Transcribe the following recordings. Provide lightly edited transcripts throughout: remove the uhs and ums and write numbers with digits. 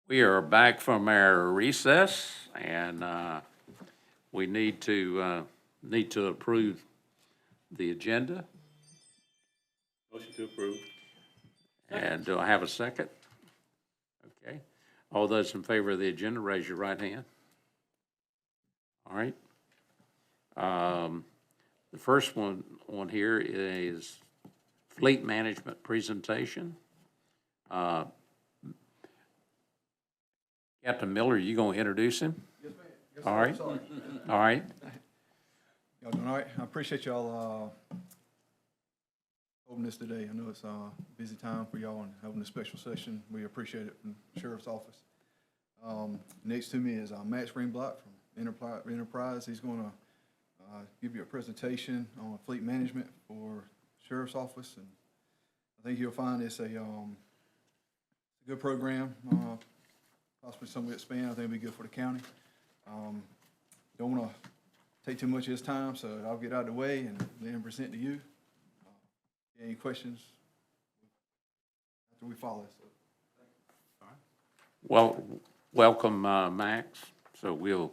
We are back from our recess, and we need to approve the agenda. Motion to approve. And do I have a second? Okay. All those in favor of the agenda, raise your right hand. All right. The first one on here is fleet management presentation. Captain Miller, you going to introduce him? Yes, ma'am. Yes, All sir. right. Sorry. All right. Y'all doing all right? I appreciate y'all holding this today. I know it's a busy time for y'all and having a special session. We appreciate it from the Sheriff's Office. Next to me is Max Greenblatt from Enterprise. He's going to give you a presentation on fleet management for Sheriff's Office, and I think you'll find it's a good program. Possibly some will expand. I think it'll be good for the county. Don't want to take too much of his time, so I'll get out of the way and then present to you. Any questions after we follow? Well, welcome, Max. So we'll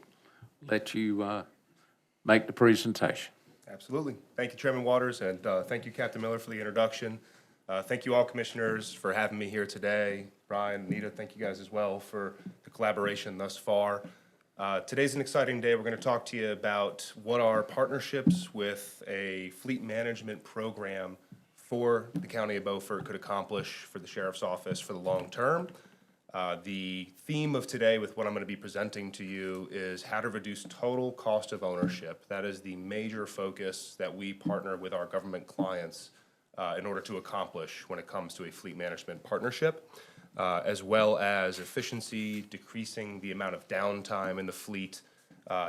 let you make the presentation. Absolutely. Thank you, Chairman Waters, and thank you, Captain Miller, for the introduction. Thank you all, commissioners, for having me here today. Brian, Anita, thank you guys as well for the collaboration thus far. Today's an exciting day. We're going to talk to you about what our partnerships with a fleet management program for the County of Beaufort could accomplish for the Sheriff's Office for the long term. The theme of today with what I'm going to be presenting to you is how to reduce total cost of ownership. That is the major focus that we partner with our government clients in order to accomplish when it comes to a fleet management partnership, as well as efficiency, decreasing the amount of downtime in the fleet,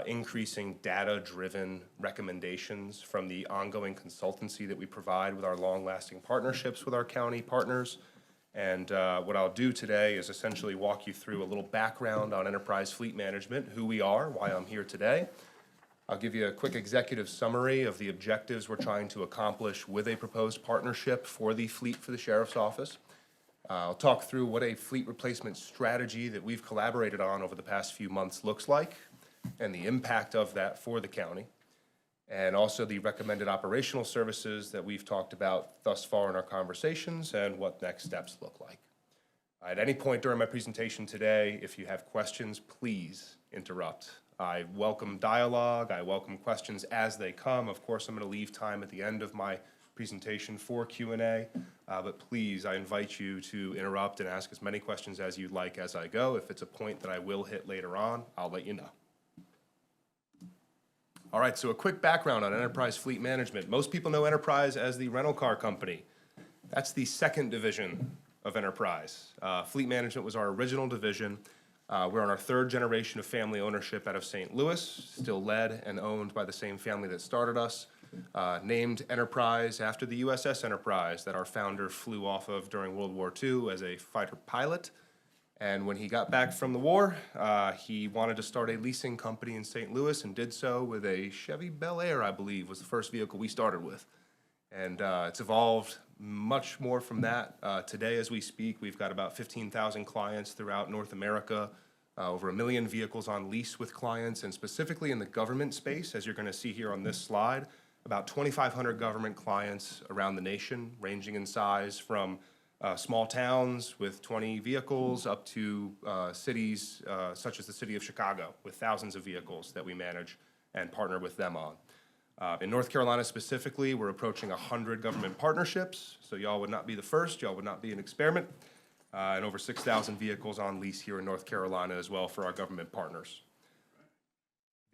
increasing data-driven recommendations from the ongoing consultancy that we provide with our long-lasting partnerships with our county partners. And what I'll do today is essentially walk you through a little background on Enterprise Fleet Management, who we are, why I'm here today. I'll give you a quick executive summary of the objectives we're trying to accomplish with a proposed partnership for the fleet for the Sheriff's Office. I'll talk through what a fleet replacement strategy that we've collaborated on over the past few months looks like and the impact of that for the county, and also the recommended operational services that we've talked about thus far in our conversations and what next steps look like. At any point during my presentation today, if you have questions, please interrupt. I welcome dialogue. I welcome questions as they come. Of course, I'm going to leave time at the end of my presentation for Q&A, but please, I invite you to interrupt and ask as many questions as you'd like as I go. If it's a point that I will hit later on, I'll let you know. All right, so a quick background on Enterprise Fleet Management. Most people know Enterprise as the rental car company. That's the second division of Enterprise. Fleet Management was our original division. We're on our third generation of family ownership out of St. Louis, still led and owned by the same family that started us. Named Enterprise after the USS Enterprise that our founder flew off of during World War II as a fighter pilot. And when he got back from the war, he wanted to start a leasing company in St. Louis and did so with a Chevy Bel Air, I believe, was the first vehicle we started with. And it's evolved much more from that. Today, as we speak, we've got about 15,000 clients throughout North America, over 1 million vehicles on lease with clients, and specifically in the government space, as you're going to see here on this slide, about 2,500 government clients around the nation, ranging in size from small towns with 20 vehicles up to cities such as the city of Chicago with thousands of vehicles that we manage and partner with them on. In North Carolina specifically, we're approaching 100 government partnerships, so y'all would not be the first, y'all would not be an experiment, and over 6,000 vehicles on lease here in North Carolina as well for our government partners.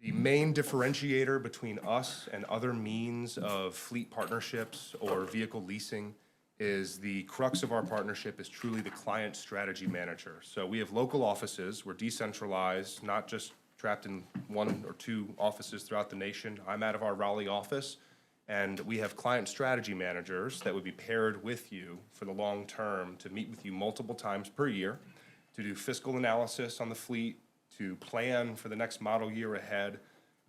The main differentiator between us and other means of fleet partnerships or vehicle leasing is the crux of our partnership is truly the client strategy manager. So we have local offices, we're decentralized, not just trapped in 1 or 2 offices throughout the nation. I'm out of our Raleigh office, and we have client strategy managers that would be paired with you for the long term to meet with you multiple times per year, to do fiscal analysis on the fleet, to plan for the next model year ahead,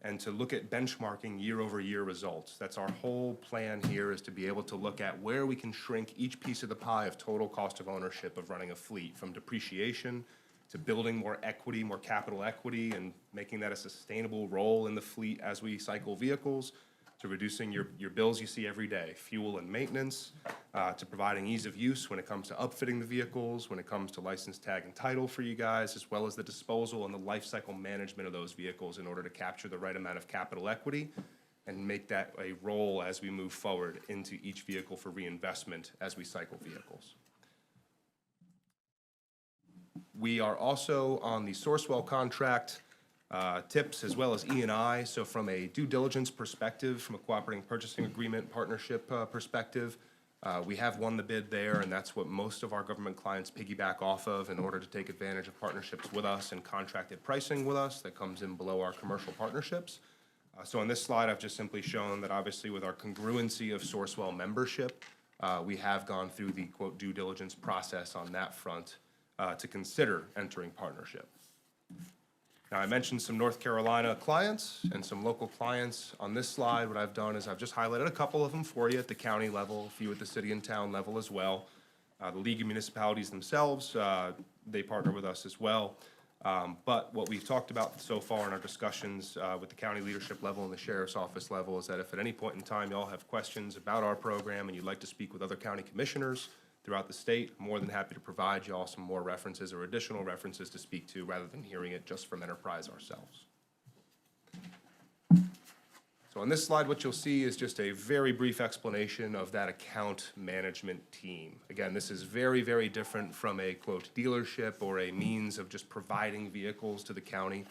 and to look at benchmarking year-over-year results. That's our whole plan here, is to be able to look at where we can shrink each piece of the pie of total cost of ownership of running a fleet, from depreciation to building more equity, more capital equity, and making that a sustainable role in the fleet as we cycle vehicles, to reducing your bills you see every day, fuel and maintenance, to providing ease of use when it comes to upfitting the vehicles, when it comes to license tag and title for you guys, as well as the disposal and the life cycle management of those vehicles in order to capture the right amount of capital equity and make that a role as we move forward into each vehicle for reinvestment as we cycle vehicles. We are also on the Sourcewell contract, TIPS as well as E&I. So from a due diligence perspective, from a cooperating purchasing agreement partnership perspective, we have won the bid there, and that's what most of our government clients piggyback off of in order to take advantage of partnerships with us and contracted pricing with us that comes in below our commercial partnerships. So on this slide, I've just simply shown that obviously with our congruency of Sourcewell membership, we have gone through the quote due diligence process on that front to consider entering partnership. Now, I mentioned some North Carolina clients and some local clients. On this slide, what I've done is I've just highlighted a couple of them for you at the county level, a few at the city and town level as well. The League of Municipalities themselves, they partner with us as well. But what we've talked about so far in our discussions with the county leadership level and the sheriff's office level is that if at any point in time y'all have questions about our program and you'd like to speak with other county commissioners throughout the state, I'm more than happy to provide y'all some more references or additional references to speak to rather than hearing it just from Enterprise ourselves. So on this slide, what you'll see is just a very brief explanation of that account management team. Again, this is very, very different from a, quote, dealership or a means of just providing vehicles to the county.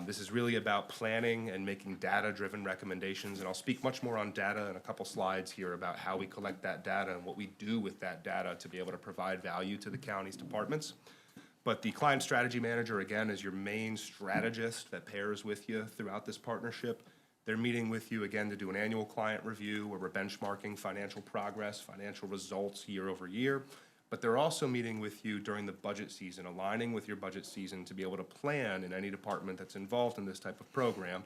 This is really about planning and making data-driven recommendations, and I'll speak much more on data in a couple slides here about how we collect that data and what we do with that data to be able to provide value to the county's departments. But the client strategy manager, again, is your main strategist that pairs with you throughout this partnership. They're meeting with you, again, to do an annual client review where we're benchmarking financial progress, financial results year over year. But they're also meeting with you during the budget season, aligning with your budget season to be able to plan in any department that's involved in this type of program,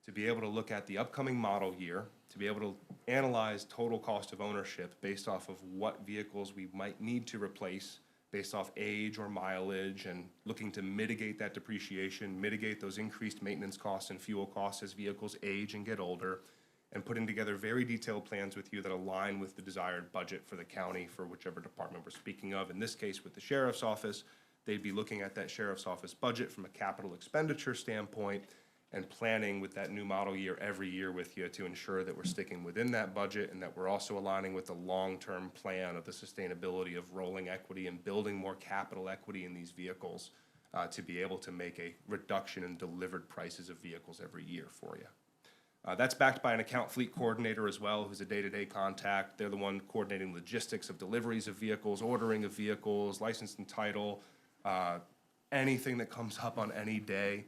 to be able to look at the upcoming model year, to be able to analyze total cost of ownership based off of what vehicles we might need to replace based off age or mileage, and looking to mitigate that depreciation, mitigate those increased maintenance costs and fuel costs as vehicles age and get older, and putting together very detailed plans with you that align with the desired budget for the county for whichever department we're speaking of. In this case, with the sheriff's office, they'd be looking at that sheriff's office budget from a capital expenditure standpoint and planning with that new model year every year with you to ensure that we're sticking within that budget and that we're also aligning with the long-term plan of the sustainability of rolling equity and building more capital equity in these vehicles to be able to make a reduction in delivered prices of vehicles every year for you. That's backed by an account fleet coordinator as well, who's a day-to-day contact. They're the one coordinating logistics of deliveries of vehicles, ordering of vehicles, license and title, anything that comes up on any day.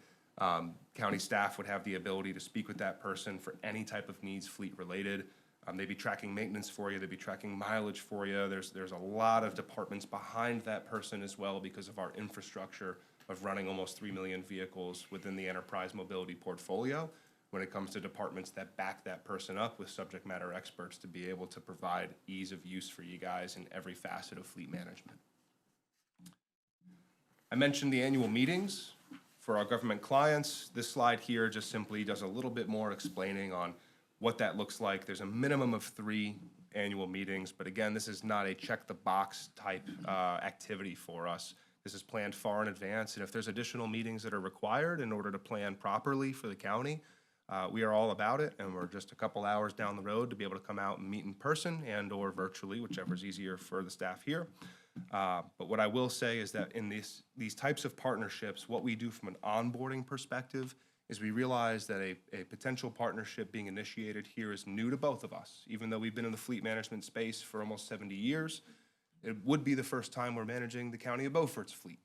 County staff would have the ability to speak with that person for any type of needs fleet-related. They'd be tracking maintenance for you. They'd be tracking mileage for you. There's a lot of departments behind that person as well because of our infrastructure of running almost 3 million vehicles within the enterprise mobility portfolio, when it comes to departments that back that person up with subject matter experts to be able to provide ease of use for you guys in every facet of fleet management. I mentioned the annual meetings for our government clients. This slide here just simply does a little bit more explaining on what that looks like. There's a minimum of 3 annual meetings, but again, this is not a check-the-box type activity for us. This is planned far in advance, and if there's additional meetings that are required in order to plan properly for the county, we are all about it, and we're just a couple hours down the road to be able to come out and meet in person and or virtually, whichever is easier for the staff here. But what I will say is that in these types of partnerships, what we do from an onboarding perspective is we realize that a potential partnership being initiated here is new to both of us. Even though we've been in the fleet management space for almost 70 years, it would be the first time we're managing the County of Beaufort's fleet,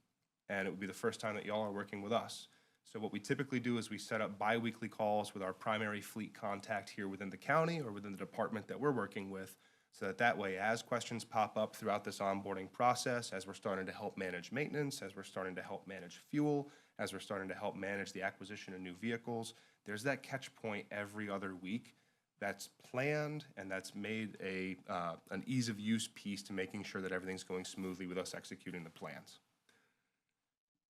and it would be the first time that y'all are working with us. So what we typically do is we set up bi-weekly calls with our primary fleet contact here within the county or within the department that we're working with, so that way, as questions pop up throughout this onboarding process, as we're starting to help manage maintenance, as we're starting to help manage fuel, as we're starting to help manage the acquisition of new vehicles, there's that catch point every other week that's planned and that's made an ease of use piece to making sure that everything's going smoothly with us executing the plans.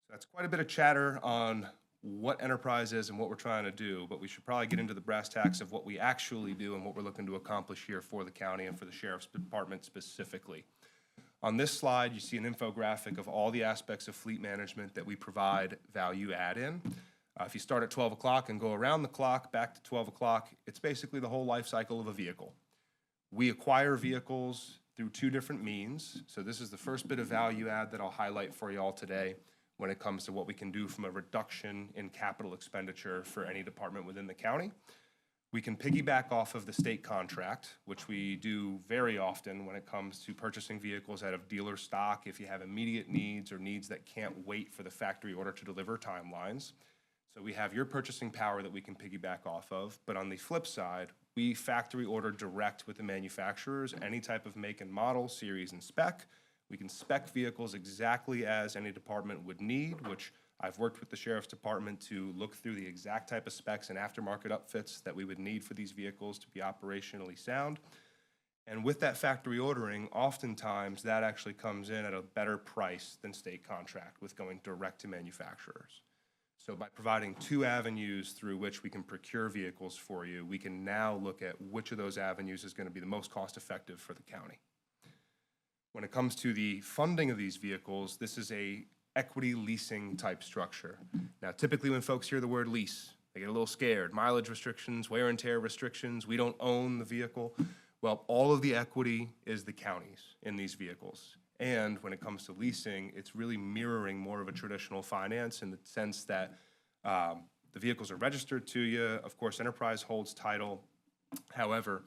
So that's quite a bit of chatter on what enterprise is and what we're trying to do, but we should probably get into the brass tacks of what we actually do and what we're looking to accomplish here for the county and for the sheriff's department specifically. On this slide, you see an infographic of all the aspects of fleet management that we provide value add in. If you start at 12 o'clock and go around the clock back to 12 o'clock, it's basically the whole life cycle of a vehicle. We acquire vehicles through two different means. So this is the first bit of value add that I'll highlight for you all today when it comes to what we can do from a reduction in capital expenditure for any department within the county. We can piggyback off of the state contract, which we do very often when it comes to purchasing vehicles out of dealer stock if you have immediate needs or needs that can't wait for the factory order to deliver timelines. So we have your purchasing power that we can piggyback off of, but on the flip side, we factory order direct with the manufacturers, any type of make and model, series and spec. We can spec vehicles exactly as any department would need, which I've worked with the sheriff's department to look through the exact type of specs and aftermarket upfits that we would need for these vehicles to be operationally sound. And with that factory ordering, oftentimes that actually comes in at a better price than state contract with going direct to manufacturers. So by providing two avenues through which we can procure vehicles for you, we can now look at which of those avenues is going to be the most cost-effective for the county. When it comes to the funding of these vehicles, this is a equity leasing type structure. Now, typically when folks hear the word lease, they get a little scared. Mileage restrictions, wear and tear restrictions, we don't own the vehicle. Well, all of the equity is the county's in these vehicles. And when it comes to leasing, it's really mirroring more of a traditional finance in the sense that the vehicles are registered to you. Of course, Enterprise holds title. However,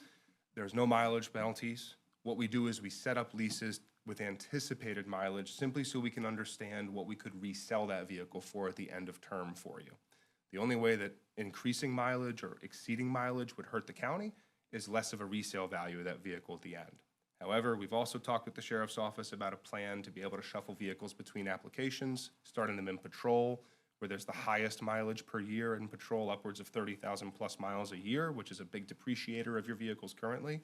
there's no mileage penalties. What we do is we set up leases with anticipated mileage simply so we can understand what we could resell that vehicle for at the end of term for you. The only way that increasing mileage or exceeding mileage would hurt the county is less of a resale value of that vehicle at the end. However, we've also talked with the sheriff's office about a plan to be able to shuffle vehicles between applications, starting them in patrol, where there's the highest mileage per year in patrol, upwards of 30,000 plus miles a year, which is a big depreciator of your vehicles currently,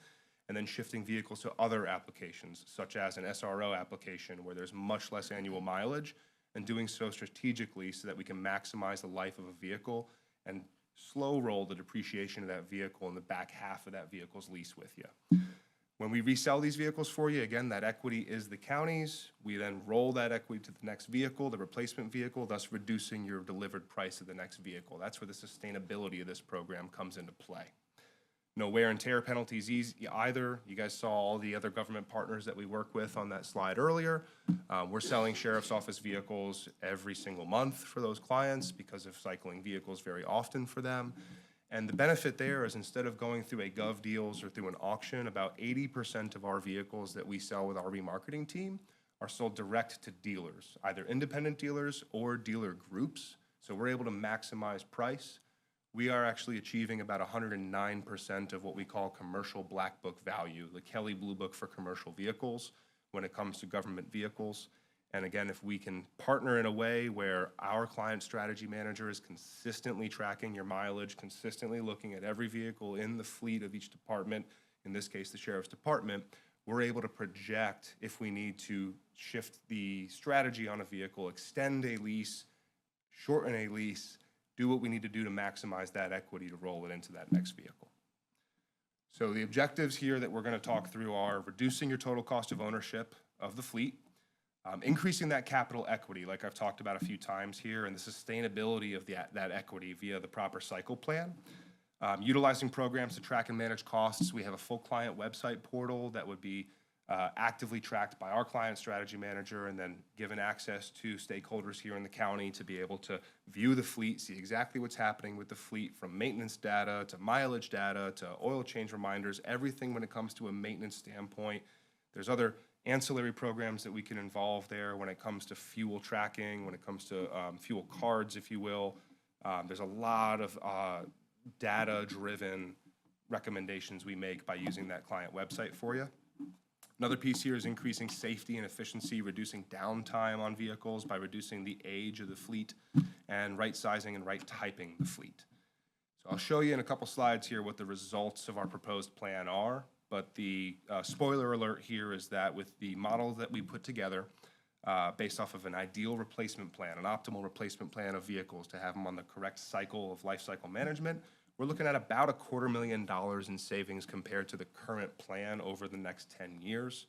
and then shifting vehicles to other applications, such as an SRO application, where there's much less annual mileage, and doing so strategically so that we can maximize the life of a vehicle and slow roll the depreciation of that vehicle in the back half of that vehicle's lease with you. When we resell these vehicles for you, again, that equity is the county's. We then roll that equity to the next vehicle, the replacement vehicle, thus reducing your delivered price of the next vehicle. That's where the sustainability of this program comes into play. No wear and tear penalties either. You guys saw all the other government partners that we work with on that slide earlier. We're selling sheriff's office vehicles every single month for those clients because of cycling vehicles very often for them. And the benefit there is instead of going through a Gov Deals or through an auction, about 80% of our vehicles that we sell with our remarketing team are sold direct to dealers, either independent dealers or dealer groups. So we're able to maximize price. We are actually achieving about 109% of what we call commercial black book value, the Kelley Blue Book for commercial vehicles when it comes to government vehicles. And again, if we can partner in a way where our client strategy manager is consistently tracking your mileage, consistently looking at every vehicle in the fleet of each department, in this case, the sheriff's department, we're able to project if we need to shift the strategy on a vehicle, extend a lease, shorten a lease, do what we need to do to maximize that equity to roll it into that next vehicle. So the objectives here that we're going to talk through are reducing your total cost of ownership of the fleet, increasing that capital equity, like I've talked about a few times here, and the sustainability of that equity via the proper cycle plan. Utilizing programs to track and manage costs. We have a full client website portal that would be actively tracked by our client strategy manager and then given access to stakeholders here in the county to be able to view the fleet, see exactly what's happening with the fleet from maintenance data to mileage data to oil change reminders, everything when it comes to a maintenance standpoint. There's other ancillary programs that we can involve there when it comes to fuel tracking, when it comes to fuel cards, if you will. There's a lot of data-driven recommendations we make by using that client website for you. Another piece here is increasing safety and efficiency, reducing downtime on vehicles by reducing the age of the fleet and right sizing and right typing the fleet. So I'll show you in a couple slides here what the results of our proposed plan are. But the spoiler alert here is that with the model that we put together, based off of an ideal replacement plan, an optimal replacement plan of vehicles to have them on the correct cycle of life cycle management. We're looking at about $250,000 in savings compared to the current plan over the next 10 years.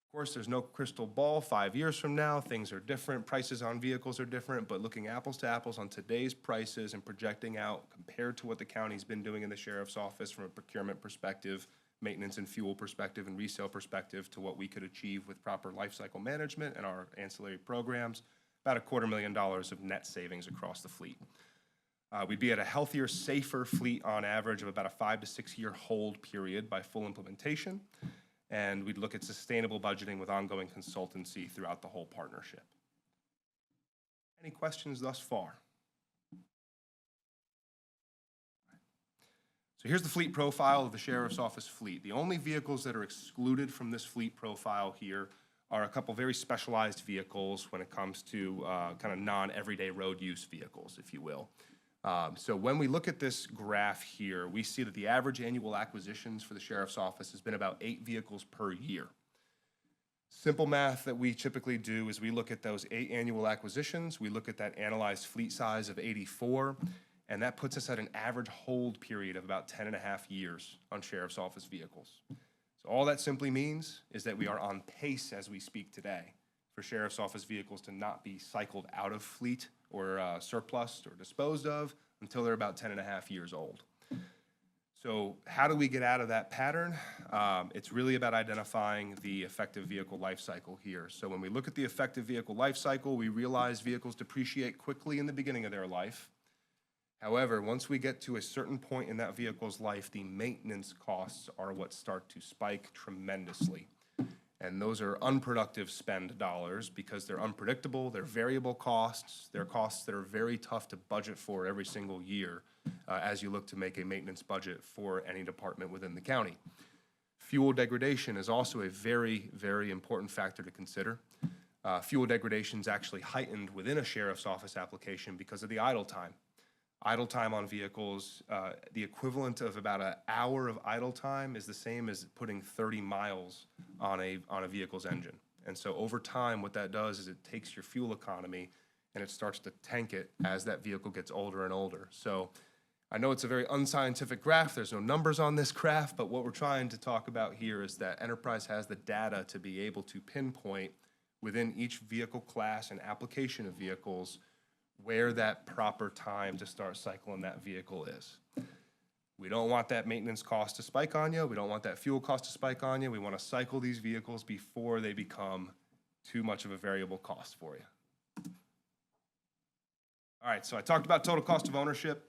Of course, there's no crystal ball. 5 years from now, things are different. Prices on vehicles are different, but looking apples to apples on today's prices and projecting out compared to what the county's been doing in the sheriff's office from a procurement perspective, maintenance and fuel perspective, and resale perspective to what we could achieve with proper life cycle management and our ancillary programs, about $250,000 of net savings across the fleet. We'd be at a healthier, safer fleet on average of about a 5 to 6 year hold period by full implementation. And we'd look at sustainable budgeting with ongoing consultancy throughout the whole partnership. Any questions thus far? So here's the fleet profile of the Sheriff's Office fleet. The only vehicles that are excluded from this fleet profile here are a couple very specialized vehicles when it comes to kind of non-everyday road use vehicles, if you will. So when we look at this graph here, we see that the average annual acquisitions for the Sheriff's Office has been about 8 vehicles per year. Simple math that we typically do is we look at those 8 annual acquisitions, we look at that analyzed fleet size of 84, and that puts us at an average hold period of about 10.5 years on Sheriff's Office vehicles. So all that simply means is that we are on pace as we speak today for Sheriff's Office vehicles to not be cycled out of fleet or surplused or disposed of until they're about 10.5 years old. So how do we get out of that pattern? It's really about identifying the effective vehicle life cycle here. So when we look at the effective vehicle life cycle, we realize vehicles depreciate quickly in the beginning of their life. However, once we get to a certain point in that vehicle's life, the maintenance costs are what start to spike tremendously. And those are unproductive spend dollars because they're unpredictable, they're variable costs, they're costs that are very tough to budget for every single year as you look to make a maintenance budget for any department within the county. Fuel degradation is also a very, very important factor to consider. Fuel degradation is actually heightened within a sheriff's office application because of the idle time. Idle time on vehicles, the equivalent of about an hour of idle time is the same as putting 30 miles on a vehicle's engine. And so over time, what that does is it takes your fuel economy and it starts to tank it as that vehicle gets older and older. So I know it's a very unscientific graph. There's no numbers on this graph, but what we're trying to talk about here is that Enterprise has the data to be able to pinpoint within each vehicle class and application of vehicles where that proper time to start cycling that vehicle is. We don't want that maintenance cost to spike on you. We don't want that fuel cost to spike on you. We want to cycle these vehicles before they become too much of a variable cost for you. All right, so I talked about total cost of ownership.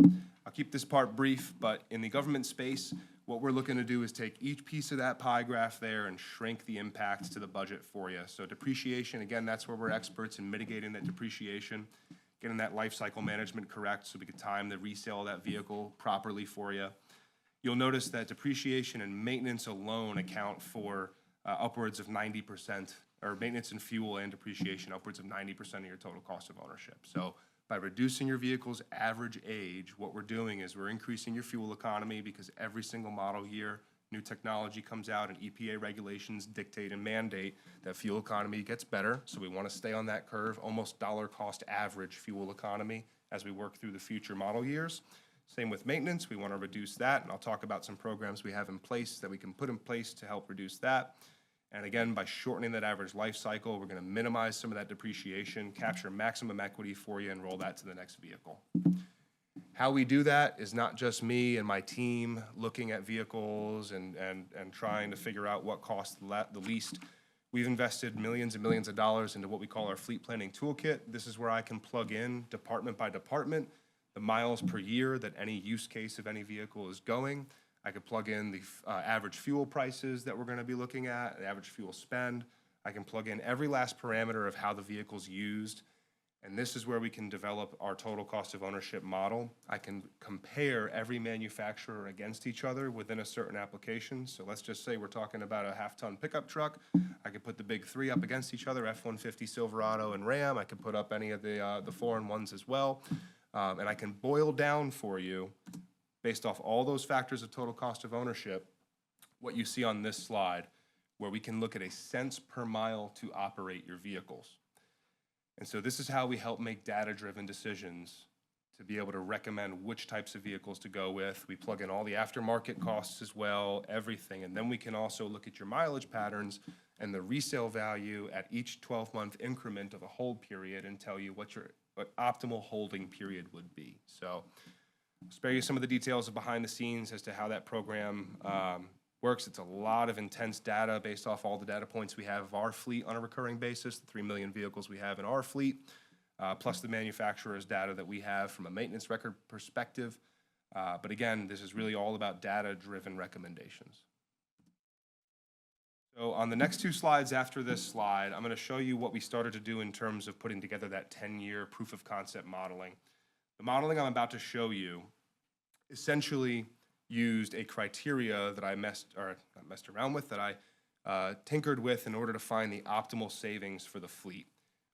I'll keep this part brief, but in the government space, what we're looking to do is take each piece of that pie graph there and shrink the impact to the budget for you. So depreciation, again, that's where we're experts in mitigating that depreciation, getting that life cycle management correct so we can time the resale of that vehicle properly for you. You'll notice that depreciation and maintenance alone account for upwards of 90%, or maintenance and fuel and depreciation, upwards of 90% of your total cost of ownership. So by reducing your vehicle's average age, what we're doing is we're increasing your fuel economy because every single model year, new technology comes out and EPA regulations dictate and mandate that fuel economy gets better. So we want to stay on that curve, almost dollar cost average fuel economy as we work through the future model years. Same with maintenance, we want to reduce that, and I'll talk about some programs we have in place that we can put in place to help reduce that. And again, by shortening that average life cycle, we're going to minimize some of that depreciation, capture maximum equity for you, and roll that to the next vehicle. How we do that is not just me and my team looking at vehicles and trying to figure out what costs the least. We've invested millions and millions of dollars into what we call our fleet planning toolkit. This is where I can plug in department by department the miles per year that any use case of any vehicle is going. I could plug in the average fuel prices that we're going to be looking at, the average fuel spend. I can plug in every last parameter of how the vehicle's used. And this is where we can develop our total cost of ownership model. I can compare every manufacturer against each other within a certain application. So let's just say we're talking about a half-ton pickup truck. I could put the big three up against each other, F-150, Silverado, and Ram. I could put up any of the 4-in-1s as well. And I can boil down for you, based off all those factors of total cost of ownership, what you see on this slide, where we can look at a cents per mile to operate your vehicles. And so this is how we help make data-driven decisions to be able to recommend which types of vehicles to go with. We plug in all the aftermarket costs as well, everything. And then we can also look at your mileage patterns and the resale value at each 12-month increment of a hold period and tell you what optimal holding period would be. So I'll spare you some of the details of behind the scenes as to how that program works. It's a lot of intense data based off all the data points we have of our fleet on a recurring basis, the 3 million vehicles we have in our fleet, plus the manufacturer's data that we have from a maintenance record perspective. But again, this is really all about data-driven recommendations. So on the next 2 slides after this slide, I'm going to show you what we started to do in terms of putting together that 10-year proof of concept modeling. The modeling I'm about to show you essentially used a criteria that I tinkered with in order to find the optimal savings for the fleet.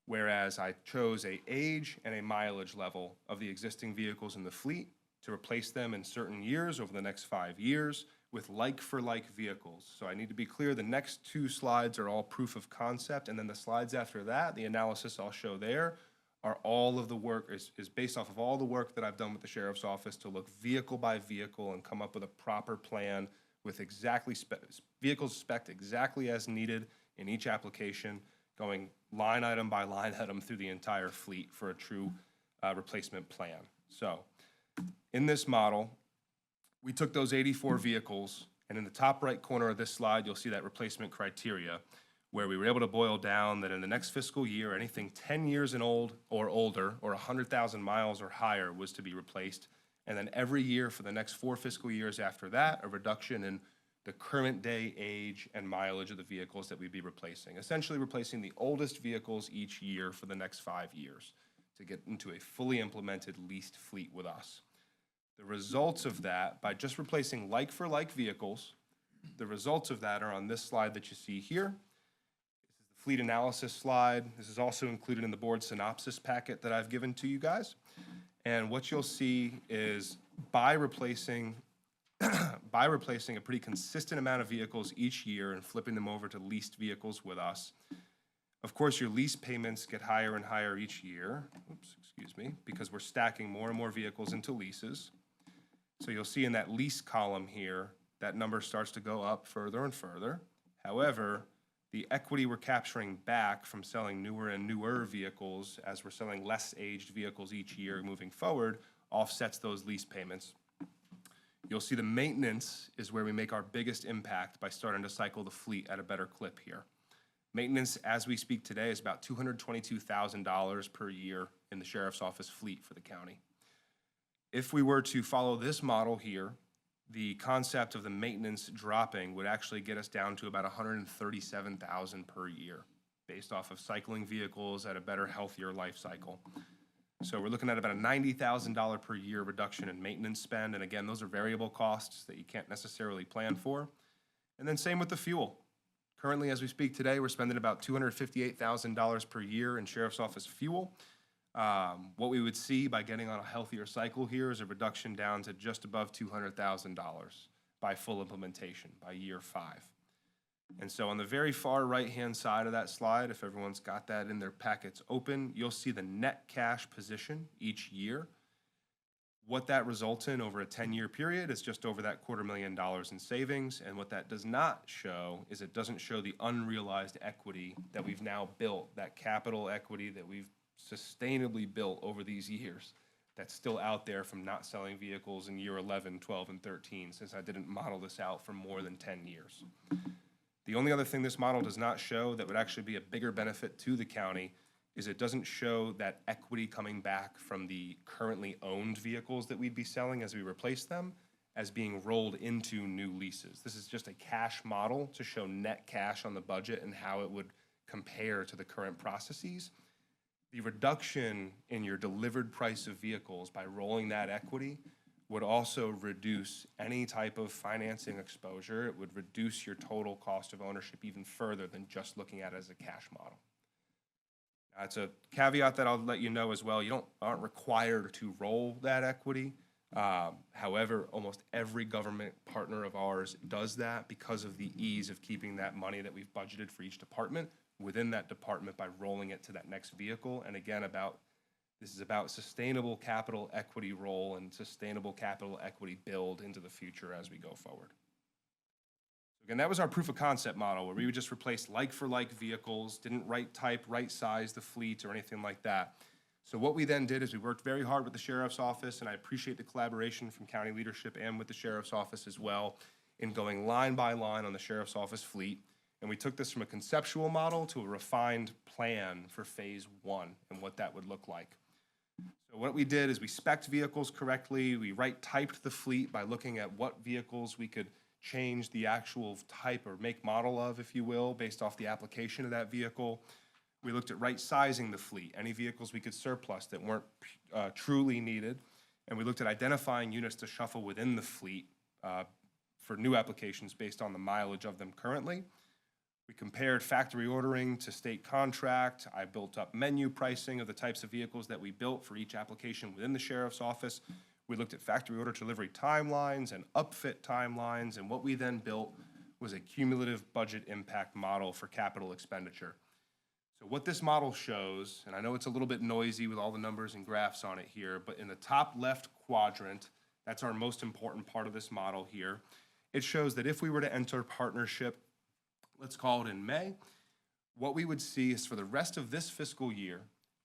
Whereas I chose an age and a mileage level of the existing vehicles in the fleet to replace them in certain years over the next 5 years with like-for-like vehicles. So I need to be clear, the next 2 slides are all proof of concept, and then the slides after that, the analysis I'll show there, are all of the work, is based off of all the work that I've done with the Sheriff's Office to look vehicle by vehicle and come up with a proper plan with exactly vehicles spec'd exactly as needed in each application, going line item by line item through the entire fleet for a true replacement plan. So in this model, we took those 84 vehicles, and in the top right corner of this slide, you'll see that replacement criteria, where we were able to boil down that in the next fiscal year, anything 10 years and old or older, or 100,000 miles or higher was to be replaced. And then every year for the next 4 fiscal years after that, a reduction in the current day age and mileage of the vehicles that we'd be replacing. Essentially replacing the oldest vehicles each year for the next 5 years to get into a fully implemented leased fleet with us. The results of that, by just replacing like-for-like vehicles, the results of that are on this slide that you see here. This is the fleet analysis slide. This is also included in the board synopsis packet that I've given to you guys. And what you'll see is by replacing a pretty consistent amount of vehicles each year and flipping them over to leased vehicles with us, of course, your lease payments get higher and higher each year. Oops, excuse me, because we're stacking more and more vehicles into leases. So you'll see in that lease column here, that number starts to go up further and further. However, the equity we're capturing back from selling newer and newer vehicles as we're selling less aged vehicles each year moving forward offsets those lease payments. You'll see the maintenance is where we make our biggest impact by starting to cycle the fleet at a better clip here. Maintenance, as we speak today, is about $222,000 per year in the Sheriff's Office fleet for the county. If we were to follow this model here, the concept of the maintenance dropping would actually get us down to about $137,000 per year based off of cycling vehicles at a better, healthier life cycle. So we're looking at about a $90,000 per year reduction in maintenance spend. And again, those are variable costs that you can't necessarily plan for. And then same with the fuel. Currently, as we speak today, we're spending about $258,000 per year in Sheriff's Office fuel. What we would see by getting on a healthier cycle here is a reduction down to just above $200,000 by full implementation, by year 5. And so on the very far right-hand side of that slide, if everyone's got that in their packets open, you'll see the net cash position each year. What that results in over a 10-year period is just over that $250,000 in savings. And what that does not show is it doesn't show the unrealized equity that we've now built, that capital equity that we've sustainably built over these years that's still out there from not selling vehicles in year 11, 12, and 13, since I didn't model this out for more than 10 years. The only other thing this model does not show that would actually be a bigger benefit to the county is it doesn't show that equity coming back from the currently owned vehicles that we'd be selling as we replace them as being rolled into new leases. This is just a cash model to show net cash on the budget and how it would compare to the current processes. The reduction in your delivered price of vehicles by rolling that equity would also reduce any type of financing exposure. It would reduce your total cost of ownership even further than just looking at it as a cash model. Now, it's a caveat that I'll let you know as well. You aren't required to roll that equity. However, almost every government partner of ours does that because of the ease of keeping that money that we've budgeted for each department within that department by rolling it to that next vehicle. And again, this is about sustainable capital equity role and sustainable capital equity build into the future as we go forward. Again, that was our proof of concept model where we would just replace like-for-like vehicles, didn't right type, right size the fleet or anything like that. So what we then did is we worked very hard with the sheriff's office, and I appreciate the collaboration from county leadership and with the sheriff's office as well in going line by line on the sheriff's office fleet. And we took this from a conceptual model to a refined plan for phase 1 and what that would look like. So what we did is we spec'd vehicles correctly. We right typed the fleet by looking at what vehicles we could change the actual type or make model of, if you will, based off the application of that vehicle. We looked at right sizing the fleet, any vehicles we could surplus that weren't truly needed. And we looked at identifying units to shuffle within the fleet for new applications based on the mileage of them currently. We compared factory ordering to state contract. I built up menu pricing of the types of vehicles that we built for each application within the sheriff's office. We looked at factory order to delivery timelines and upfit timelines, and what we then built was a cumulative budget impact model for capital expenditure. So what this model shows, and I know it's a little bit noisy with all the numbers and graphs on it here, but in the top left quadrant, that's our most important part of this model here, it shows that if we were to enter partnership, let's call it in May, what we would see is for the rest of this fiscal year,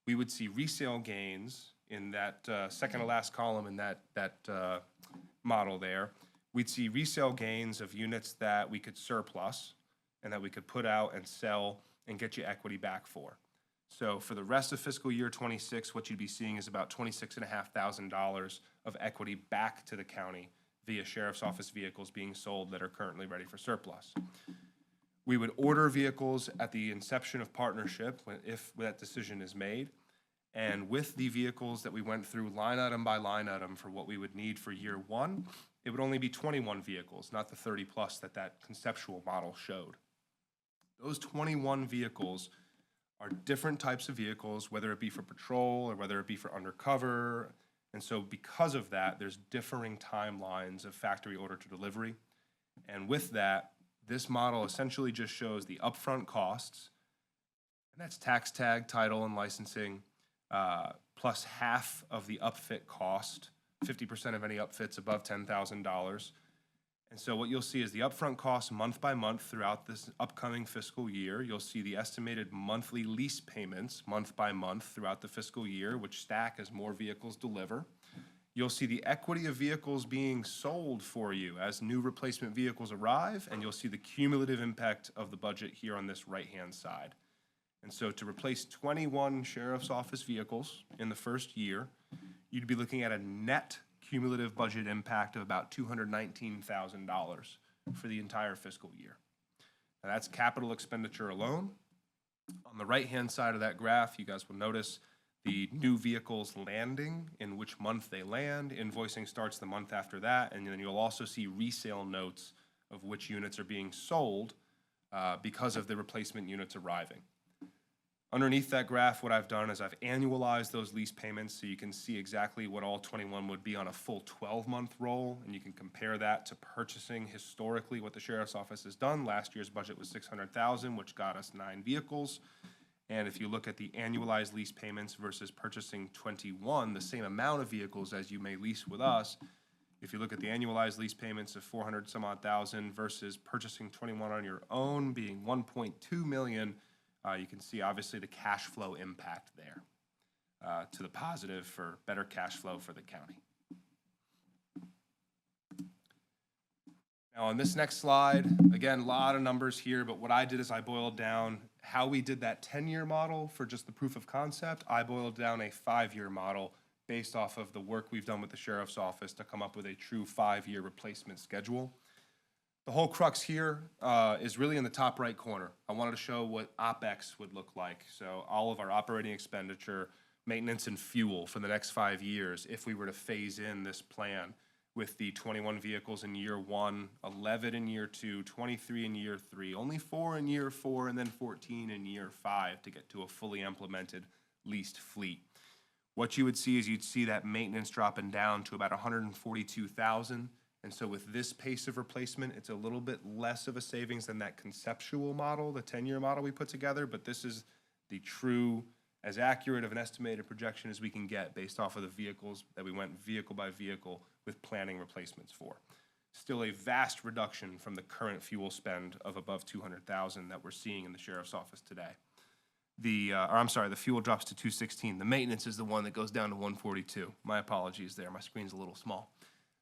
we would see resale gains in that second to last column in that model there. We'd see resale gains of units that we could surplus and that we could put out and sell and get you equity back for. So for the rest of fiscal year 26, what you'd be seeing is about $26,500 of equity back to the county via sheriff's office vehicles being sold that are currently ready for surplus. We would order vehicles at the inception of partnership if that decision is made. And with the vehicles that we went through line item by line item for what we would need for year 1, it would only be 21 vehicles, not the 30 plus that conceptual model showed. Those 21 vehicles are different types of vehicles, whether it be for patrol or whether it be for undercover. And so because of that, there's differing timelines of factory order to delivery. And with that, this model essentially just shows the upfront costs, and that's tax tag, title, and licensing, plus half of the upfit cost, 50% of any upfits above $10,000. And so what you'll see is the upfront cost month by month throughout this upcoming fiscal year. You'll see the estimated monthly lease payments month by month throughout the fiscal year, which stack as more vehicles deliver. You'll see the equity of vehicles being sold for you as new replacement vehicles arrive, and you'll see the cumulative impact of the budget here on this right-hand side. And so to replace 21 sheriff's office vehicles in the first year, you'd be looking at a net cumulative budget impact of about $219,000 for the entire fiscal year. Now that's capital expenditure alone. On the right-hand side of that graph, you guys will notice the new vehicles landing, in which month they land. Invoicing starts the month after that, and then you'll also see resale notes of which units are being sold because of the replacement units arriving. Underneath that graph, what I've done is I've annualized those lease payments so you can see exactly what all 21 would be on a full 12-month roll, and you can compare that to purchasing historically what the sheriff's office has done. Last year's budget was $600,000, which got us 9 vehicles. And if you look at the annualized lease payments versus purchasing 21, the same amount of vehicles as you may lease with us, if you look at the annualized lease payments of 400 some odd thousand versus purchasing 21 on your own being 1.2 million, you can see obviously the cash flow impact there to the positive for better cash flow for the county. Now on this next slide, again, a lot of numbers here, but what I did is I boiled down how we did that 10-year model for just the proof of concept. I boiled down a 5-year model based off of the work we've done with the sheriff's office to come up with a true 5-year replacement schedule. The whole crux here is really in the top right corner. I wanted to show what OpEx would look like. So all of our operating expenditure, maintenance, and fuel for the next 5 years if we were to phase in this plan with the 21 vehicles in year 1, 11 in year 2, 23 in year 3, only 4 in year 4, and then 14 in year 5 to get to a fully implemented leased fleet. What you would see is you'd see that maintenance dropping down to about 142,000. And so with this pace of replacement, it's a little bit less of a savings than that conceptual model, the 10-year model we put together, but this is the true, as accurate of an estimated projection as we can get based off of the vehicles that we went vehicle by vehicle with planning replacements for. Still a vast reduction from the current fuel spend of above 200,000 that we're seeing in the sheriff's office today. The fuel drops to 216. The maintenance is the one that goes down to 142. My apologies there. My screen's a little small.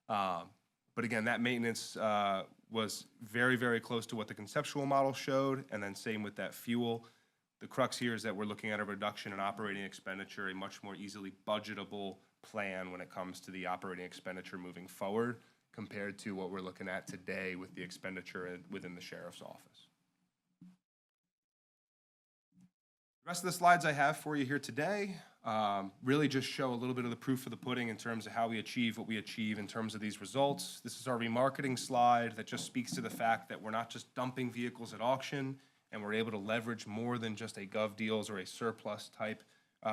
But again, that maintenance was very, very close to what the conceptual model showed, and then same with that fuel. The crux here is that we're looking at a reduction in operating expenditure, a much more easily budgetable plan when it comes to the operating expenditure moving forward compared to what we're looking at today with the expenditure within the sheriff's office. The rest of the slides I have for you here today really just show a little bit of the proof of the pudding in terms of how we achieve what we achieve in terms of these results. This is our remarketing slide that just speaks to the fact that we're not just dumping vehicles at auction, and we're able to leverage more than just a gov deals or a surplus type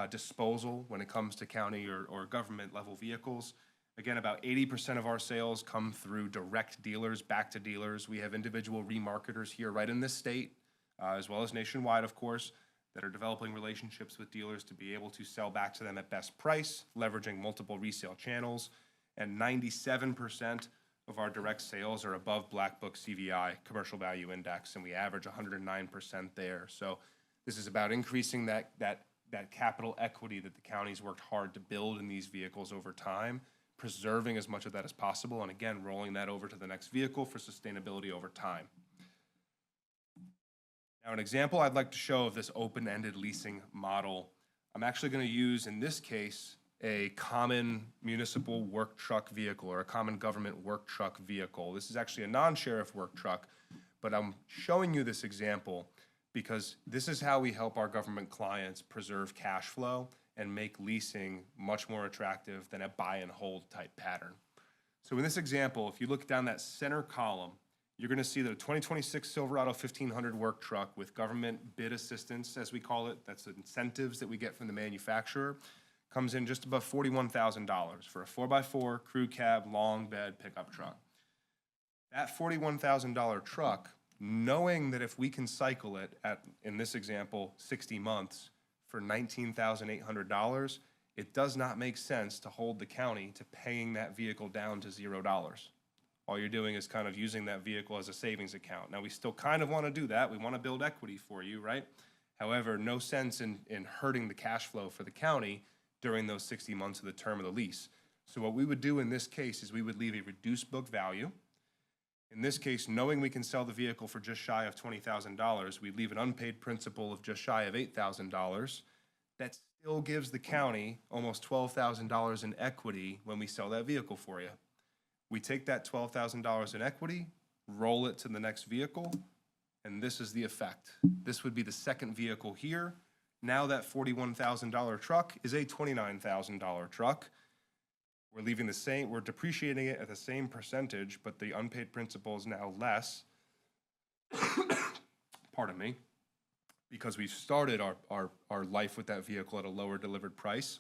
disposal when it comes to county or government level vehicles. Again, about 80% of our sales come through direct dealers, back to dealers. We have individual remarketers here right in this state, as well as nationwide, of course, that are developing relationships with dealers to be able to sell back to them at best price, leveraging multiple resale channels. And 97% of our direct sales are above Black Book CVI, Commercial Value Index, and we average 109% there. So this is about increasing that capital equity that the county's worked hard to build in these vehicles over time, preserving as much of that as possible, and again, rolling that over to the next vehicle for sustainability over time. Now, an example I'd like to show of this open-ended leasing model, I'm actually going to use, in this case, a common municipal work truck vehicle or a common government work truck vehicle. This is actually a non-sheriff work truck, but I'm showing you this example because this is how we help our government clients preserve cash flow and make leasing much more attractive than a buy and hold type pattern. So in this example, if you look down that center column, you're going to see that a 2026 Silverado 1500 work truck with government bid assistance, as we call it, that's the incentives that we get from the manufacturer, comes in just above $41,000 for a 4x4 crew cab long bed pickup truck. That $41,000 truck, knowing that if we can cycle it at, in this example, 60 months for $19,800, it does not make sense to hold the county to paying that vehicle down to $0. All you're doing is kind of using that vehicle as a savings account. Now, we still kind of want to do that. We want to build equity for you, right? However, no sense in hurting the cash flow for the county during those 60 months of the term of the lease. So what we would do in this case is we would leave a reduced book value. In this case, knowing we can sell the vehicle for just shy of $20,000, we'd leave an unpaid principal of just shy of $8,000. That still gives the county almost $12,000 in equity when we sell that vehicle for you. We take that $12,000 in equity, roll it to the next vehicle, and this is the effect. This would be the second vehicle here. Now that $41,000 truck is a $29,000 truck. We're leaving the same, we're depreciating it at the same percentage, but the unpaid principal is now less. Pardon me. Because we've started our life with that vehicle at a lower delivered price.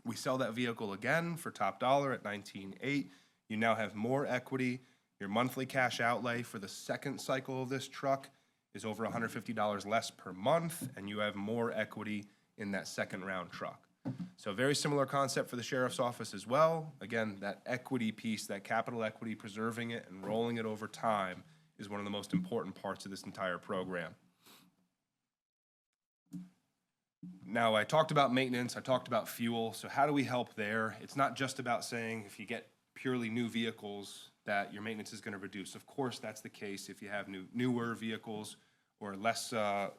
We sell that vehicle again for top dollar at $19,800. You now have more equity. Your monthly cash outlay for the second cycle of this truck is over $150 less per month, and you have more equity in that second round truck. So very similar concept for the sheriff's office as well. Again, that equity piece, that capital equity, preserving it and rolling it over time is one of the most important parts of this entire program. Now, I talked about maintenance, I talked about fuel, so how do we help there? It's not just about saying if you get purely new vehicles that your maintenance is going to reduce. Of course, that's the case if you have newer vehicles or less, how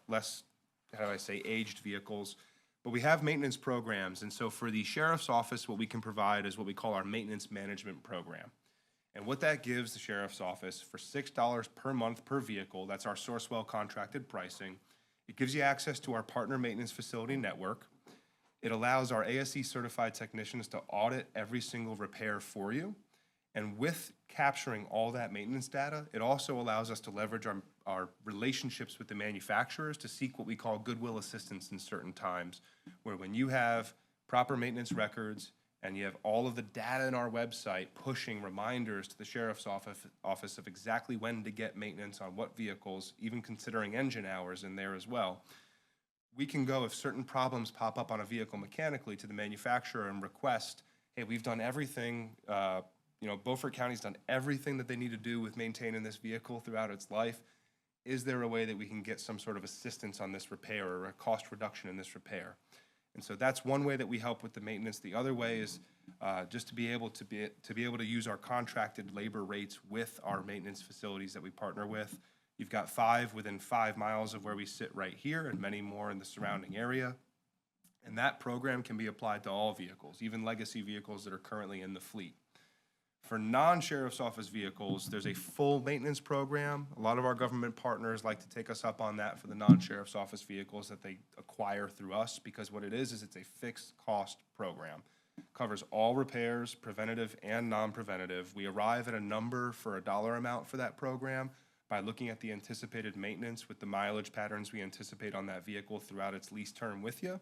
do I say, aged vehicles. But we have maintenance programs, and so for the sheriff's office, what we can provide is what we call our maintenance management program. And what that gives the sheriff's office for $6 per month per vehicle, that's our Sourcewell contracted pricing, it gives you access to our partner maintenance facility network. It allows our ASE certified technicians to audit every single repair for you. And with capturing all that maintenance data, it also allows us to leverage our relationships with the manufacturers to seek what we call goodwill assistance in certain times, where when you have proper maintenance records, and you have all of the data in our website pushing reminders to the sheriff's office of exactly when to get maintenance on what vehicles, even considering engine hours in there as well, we can go, if certain problems pop up on a vehicle mechanically, to the manufacturer and request, hey, we've done everything, Beaufort County's done everything that they need to do with maintaining this vehicle throughout its life. Is there a way that we can get some sort of assistance on this repair or a cost reduction in this repair? And so that's one way that we help with the maintenance. The other way is just to be able to use our contracted labor rates with our maintenance facilities that we partner with. You've got 5 within 5 miles of where we sit right here, and many more in the surrounding area. And that program can be applied to all vehicles, even legacy vehicles that are currently in the fleet. For non-sheriff's office vehicles, there's a full maintenance program. A lot of our government partners like to take us up on that for the non-sheriff's office vehicles that they acquire through us, because what it is it's a fixed cost program. Covers all repairs, preventative and non-preventative. We arrive at a number for a dollar amount for that program by looking at the anticipated maintenance with the mileage patterns we anticipate on that vehicle throughout its lease term with you.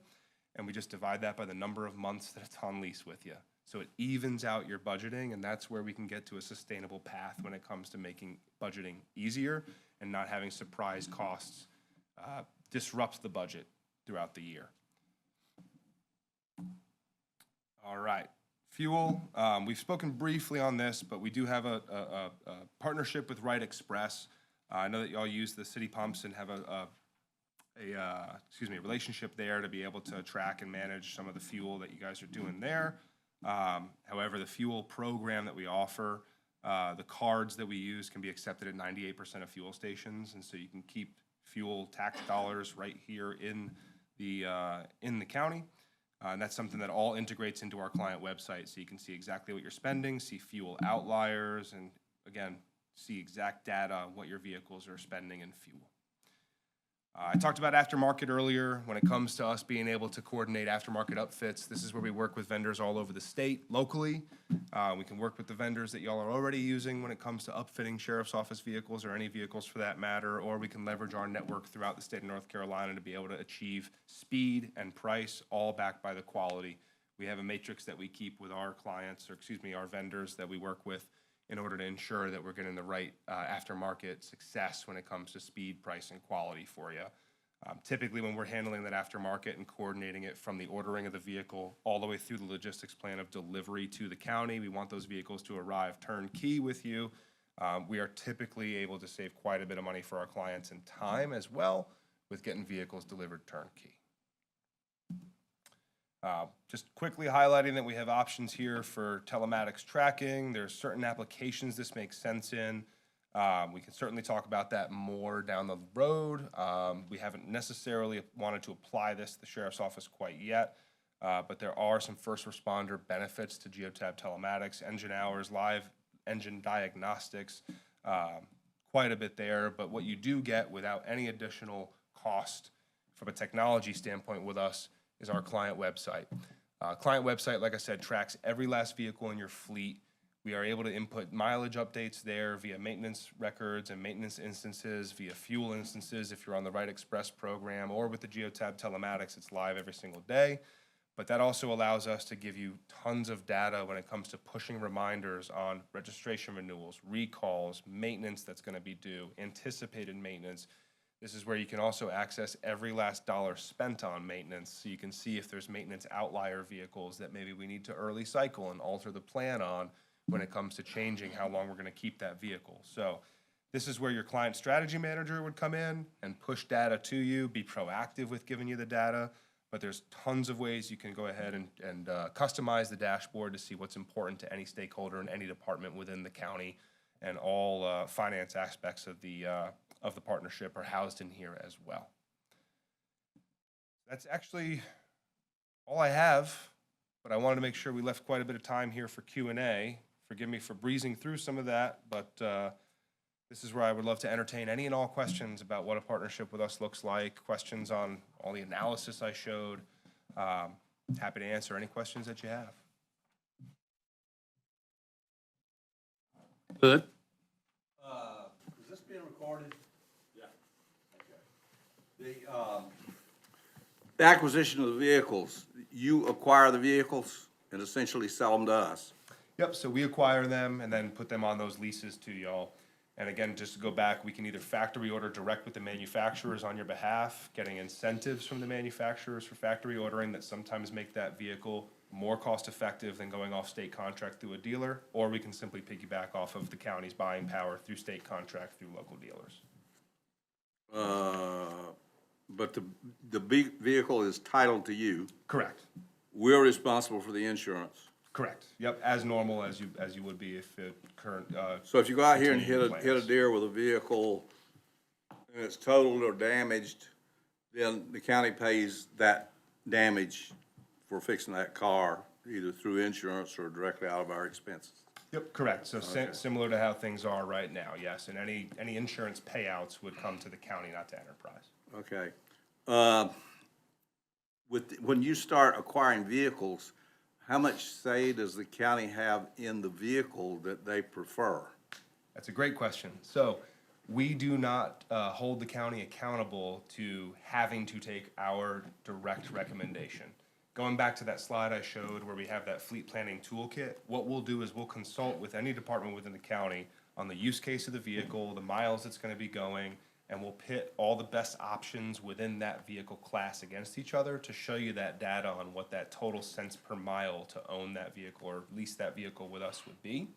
And we just divide that by the number of months that it's on lease with you. So it evens out your budgeting, and that's where we can get to a sustainable path when it comes to making budgeting easier and not having surprise costs disrupt the budget throughout the year. All right, fuel. We've spoken briefly on this, but we do have a partnership with Wright Express. I know that y'all use the city pumps and have a relationship there to be able to track and manage some of the fuel that you guys are doing there. However, the fuel program that we offer, the cards that we use can be accepted at 98% of fuel stations, and so you can keep fuel tax dollars right here in the county. And that's something that all integrates into our client website, so you can see exactly what you're spending, see fuel outliers, and again, see exact data on what your vehicles are spending in fuel. I talked about aftermarket earlier. When it comes to us being able to coordinate aftermarket upfits, this is where we work with vendors all over the state locally. We can work with the vendors that y'all are already using when it comes to upfitting sheriff's office vehicles or any vehicles for that matter, or we can leverage our network throughout the state of North Carolina to be able to achieve speed and price, all backed by the quality. We have a matrix that we keep with our clients, our vendors that we work with, in order to ensure that we're getting the right aftermarket success when it comes to speed, price, and quality for you. Typically, when we're handling that aftermarket and coordinating it from the ordering of the vehicle all the way through the logistics plan of delivery to the county, we want those vehicles to arrive turnkey with you. We are typically able to save quite a bit of money for our clients in time as well with getting vehicles delivered turnkey. Just quickly highlighting that we have options here for telematics tracking. There's certain applications this makes sense in. We can certainly talk about that more down the road. We haven't necessarily wanted to apply this to the sheriff's office quite yet, but there are some first responder benefits to Geotab telematics, engine hours, live engine diagnostics, quite a bit there. But what you do get without any additional cost from a technology standpoint with us is our client website. Client website, like I said, tracks every last vehicle in your fleet. We are able to input mileage updates there via maintenance records and maintenance instances, via fuel instances if you're on the Wright Express program, or with the Geotab telematics, it's live every single day. But that also allows us to give you tons of data when it comes to pushing reminders on registration renewals, recalls, maintenance that's going to be due, anticipated maintenance. This is where you can also access every last dollar spent on maintenance, so you can see if there's maintenance outlier vehicles that maybe we need to early cycle and alter the plan on when it comes to changing how long we're going to keep that vehicle. So this is where your client strategy manager would come in and push data to you, be proactive with giving you the data. But there's tons of ways you can go ahead and customize the dashboard to see what's important to any stakeholder in any department within the county, and all finance aspects of the partnership are housed in here as well. That's actually all I have, but I wanted to make sure we left quite a bit of time here for Q&A. Forgive me for breezing through some of that, but this is where I would love to entertain any and all questions about what a partnership with us looks like, questions on all the analysis I showed. Happy to answer any questions that you have. Good. Is this being recorded? Yeah. Okay. The acquisition of the vehicles, you acquire the vehicles and essentially sell them to us. Yep, so we acquire them and then put them on those leases to y'all. And again, just to go back, we can either factory order direct with the manufacturers on your behalf, getting incentives from the manufacturers for factory ordering that sometimes make that vehicle more cost-effective than going off state contract through a dealer, or we can simply piggyback off of the county's buying power through state contract through local dealers. But the vehicle is titled to you. Correct. We're responsible for the insurance. Correct. Yep, as normal as you would be if it current, So if you go out here and hit a Plans. deer with a vehicle and it's totaled or damaged, then the county pays that damage for fixing that car, either through insurance or directly out of our expenses. Yep, correct. So similar to how things are right now, yes. And any insurance payouts would come to the county, not to Enterprise. Okay. When you start acquiring vehicles, how much say does the county have in the vehicle that they prefer? That's a great question. So we do not hold the county accountable to having to take our direct recommendation. Going back to that slide I showed where we have that fleet planning toolkit, what we'll do is we'll consult with any department within the county on the use case of the vehicle, the miles it's gonna be going, and we'll pit all the best options within that vehicle class against each other to show you that data on what that total cents per mile to own that vehicle or lease that vehicle with us would be.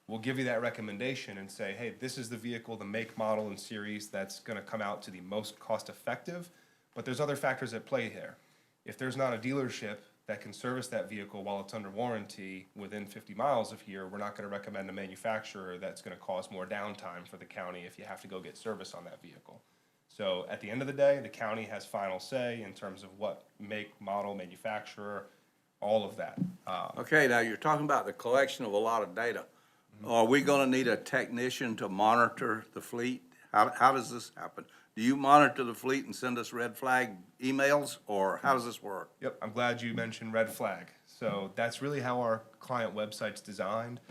We'll give you that recommendation and say, hey, this is the vehicle, the make, model, and series that's gonna come out to the most cost-effective, but there's other factors at play here. If there's not a dealership that can service that vehicle while it's under warranty within 50 miles of here, we're not gonna recommend a manufacturer that's gonna cause more downtime for the county if you have to go get service on that vehicle. So at the end of the day, the county has final say in terms of what make, model, manufacturer, all of that. Okay, now you're talking about the collection of a lot of data. Are we gonna need a technician to monitor the fleet? How does this happen? Do you monitor the fleet and send us red flag emails, or how does this work? Yep, I'm glad you mentioned red flag. So that's really how our client website's designed.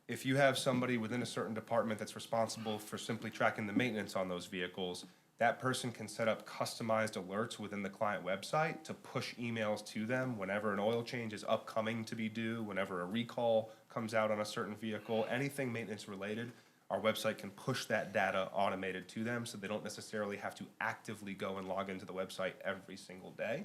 If you have somebody within a certain department that's responsible for simply tracking the maintenance on those vehicles, that person can set up customized alerts within the client website to push emails to them whenever an oil change is upcoming to be due, whenever a recall comes out on a certain vehicle, anything maintenance related. Our website can push that data automated to them so they don't necessarily have to actively go and log into the website every single day.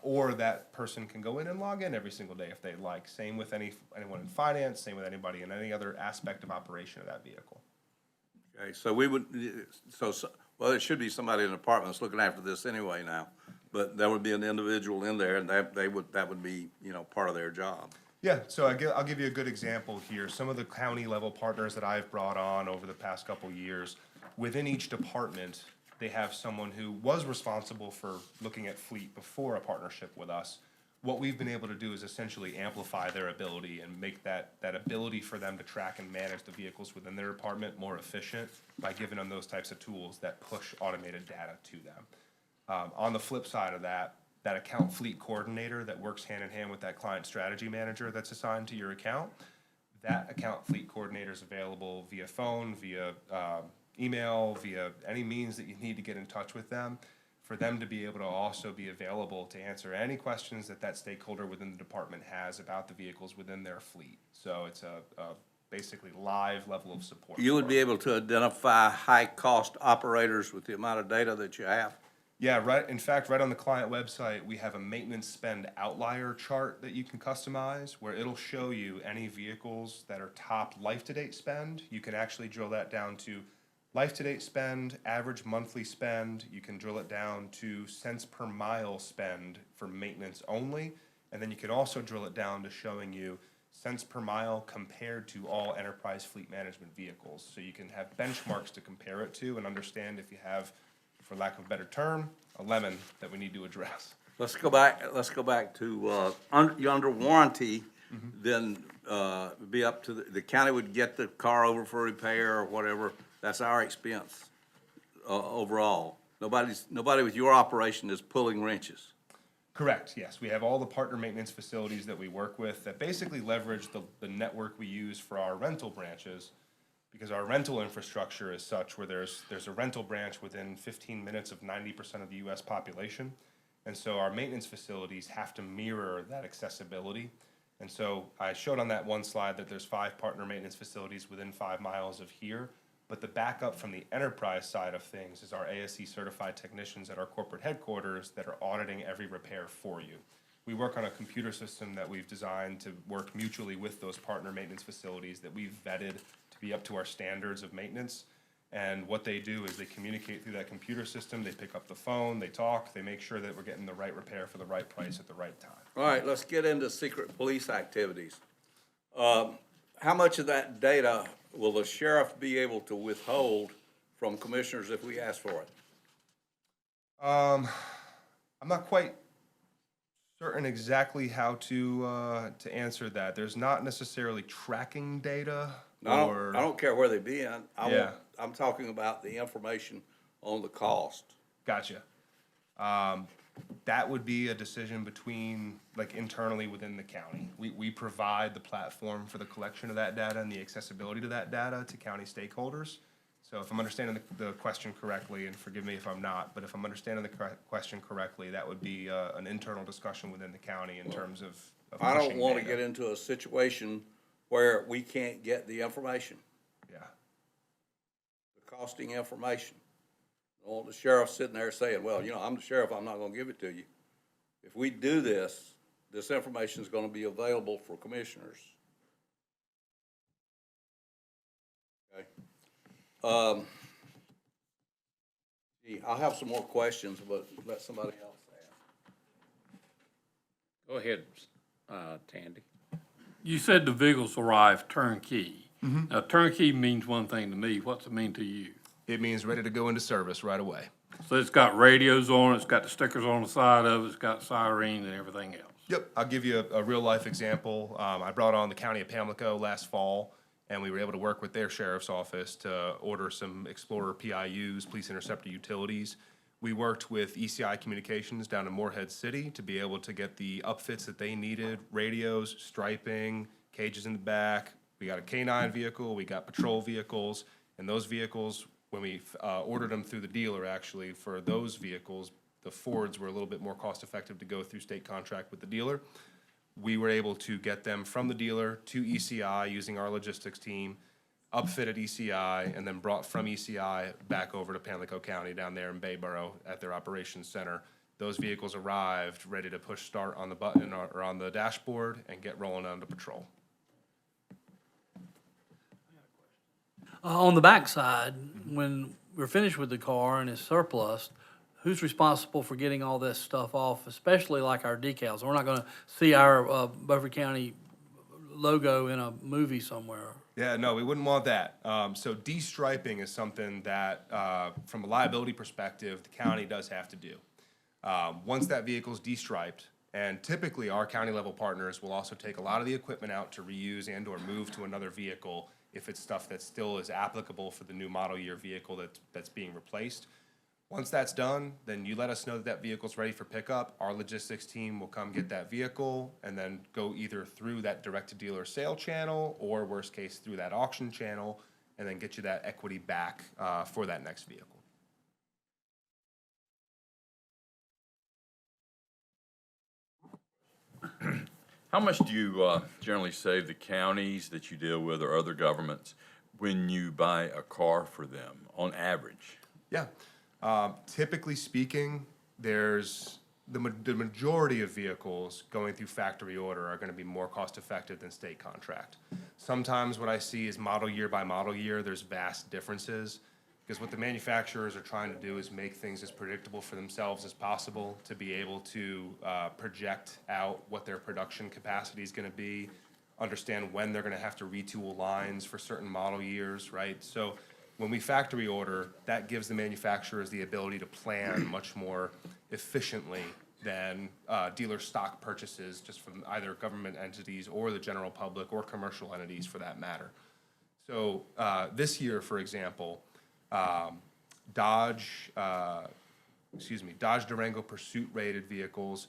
Or that person can go in and log in every single day if they like. Same with anyone in finance, same with anybody in any other aspect of operation of that vehicle. Okay, so we would, well, there should be somebody in the department that's looking after this anyway now, but there would be an individual in there, and that would be, part of their job. Yeah, so I'll give you a good example here. Some of the county level partners that I've brought on over the past couple years, within each department, they have someone who was responsible for looking at fleet before a partnership with us. What we've been able to do is essentially amplify their ability and make that ability for them to track and manage the vehicles within their department more efficient by giving them those types of tools that push automated data to them. On the flip side of that account fleet coordinator that works hand in hand with that client strategy manager that's assigned to your account, that account fleet coordinator is available via phone, via email, via any means that you need to get in touch with them, for them to be able to also be available to answer any questions that stakeholder within the department has about the vehicles within their fleet. So it's a basically live level of support. You would be able to identify high-cost operators with the amount of data that you have? Yeah, right. In fact, right on the client website, we have a maintenance spend outlier chart that you can customize where it'll show you any vehicles that are top life-to-date spend. You can actually drill that down to life-to-date spend, average monthly spend. You can drill it down to cents per mile spend for maintenance only. And then you can also drill it down to showing you cents per mile compared to all enterprise fleet management vehicles. So you can have benchmarks to compare it to and understand if you have, for lack of a better term, a lemon that we need to address. Let's go back to, you're under warranty, then, be up to the county would get the car over for repair or whatever. That's our expense, overall. Nobody with your operation is pulling wrenches. Correct, yes. We have all the partner maintenance facilities that we work with that basically leverage the network we use for our rental branches, because our rental infrastructure is such where there's a rental branch within 15 minutes of 90% of the US population. And so our maintenance facilities have to mirror that accessibility. And so I showed on that one slide that there's 5 partner maintenance facilities within 5 miles of here. But the backup from the enterprise side of things is our ASE certified technicians at our corporate headquarters that are auditing every repair for you. We work on a computer system that we've designed to work mutually with those partner maintenance facilities that we've vetted to be up to our standards of maintenance. And what they do is they communicate through that computer system, they pick up the phone, they talk, they make sure that we're getting the right repair for the right price at the right time. All right, let's get into secret police activities. How much of that data will the sheriff be able to withhold from commissioners if we ask for it? I'm not quite certain exactly how to answer that. There's not necessarily tracking data I or. don't care where they be in. Yeah. I'm talking about the information on the cost. Gotcha. That would be a decision between, like, internally within the county. We provide the platform for the collection of that data and the accessibility to that data to county stakeholders. So if I'm understanding the question correctly, and forgive me if I'm not, but if I'm understanding the question correctly, that would be an internal discussion within the county in terms of I don't pushing want to data. get into a situation where we can't get the information, Yeah. the costing information. I don't want the sheriff sitting there saying, well, you know, I'm the sheriff, I'm not gonna give it to you. If we do this, this information is gonna be available for commissioners. Okay. Gee, I'll have some more questions, but let somebody else ask. Go ahead, Tandy. You said the vehicles arrive turnkey. Now, turnkey means one thing to me. What's it mean to you? It means ready to go into service right away. So it's got radios on it, it's got the stickers on the side of it, it's got sirens and everything else. Yep, I'll give you a real-life example. I brought on the County of Pamlico last fall, and we were able to work with their sheriff's office to order some Explorer PIUs, Police Interceptor Utilities. We worked with ECI Communications down in Morehead City to be able to get the upfits that they needed, radios, striping, cages in the back. We got a K-9 vehicle, we got patrol vehicles, and those vehicles, when we ordered them through the dealer, actually, for those vehicles, the Fords were a little bit more cost-effective to go through state contract with the dealer. We were able to get them from the dealer to ECI using our logistics team, upfit at ECI, and then brought from ECI back over to Pamlico County down there in Bayboro at their operations center. Those vehicles arrived, ready to push start on the button or on the dashboard and get rolling on to patrol. On the backside, when we're finished with the car and it's surplus, who's responsible for getting all this stuff off, especially like our decals? We're not gonna see our Beaufort County logo in a movie somewhere. Yeah, no, we wouldn't want that. So de-striping is something that, from a liability perspective, the county does have to do. Once that vehicle's de-striped, and typically our county level partners will also take a lot of the equipment out to reuse and or move to another vehicle if it's stuff that still is applicable for the new model year vehicle that's being replaced. Once that's done, then you let us know that that vehicle's ready for pickup. Our logistics team will come get that vehicle and then go either through that direct-to-dealer sale channel or, worst case, through that auction channel, and then get you that equity back for that next vehicle. How much do you generally save the counties that you deal with or other governments when you buy a car for them on average? Yeah. Typically speaking, there's the majority of vehicles going through factory order are going to be more cost effective than state contract. Sometimes what I see is model year by model year, there's vast differences because what the manufacturers are trying to do is make things as predictable for themselves as possible to be able to project out what their production capacity is going to be, understand when they're going to have to retool lines for certain model years, right? So when we factory order, that gives the manufacturers the ability to plan much more efficiently than dealer stock purchases just from either government entities or the general public or commercial entities for that matter. So this year, for example, Dodge Durango Pursuit rated vehicles,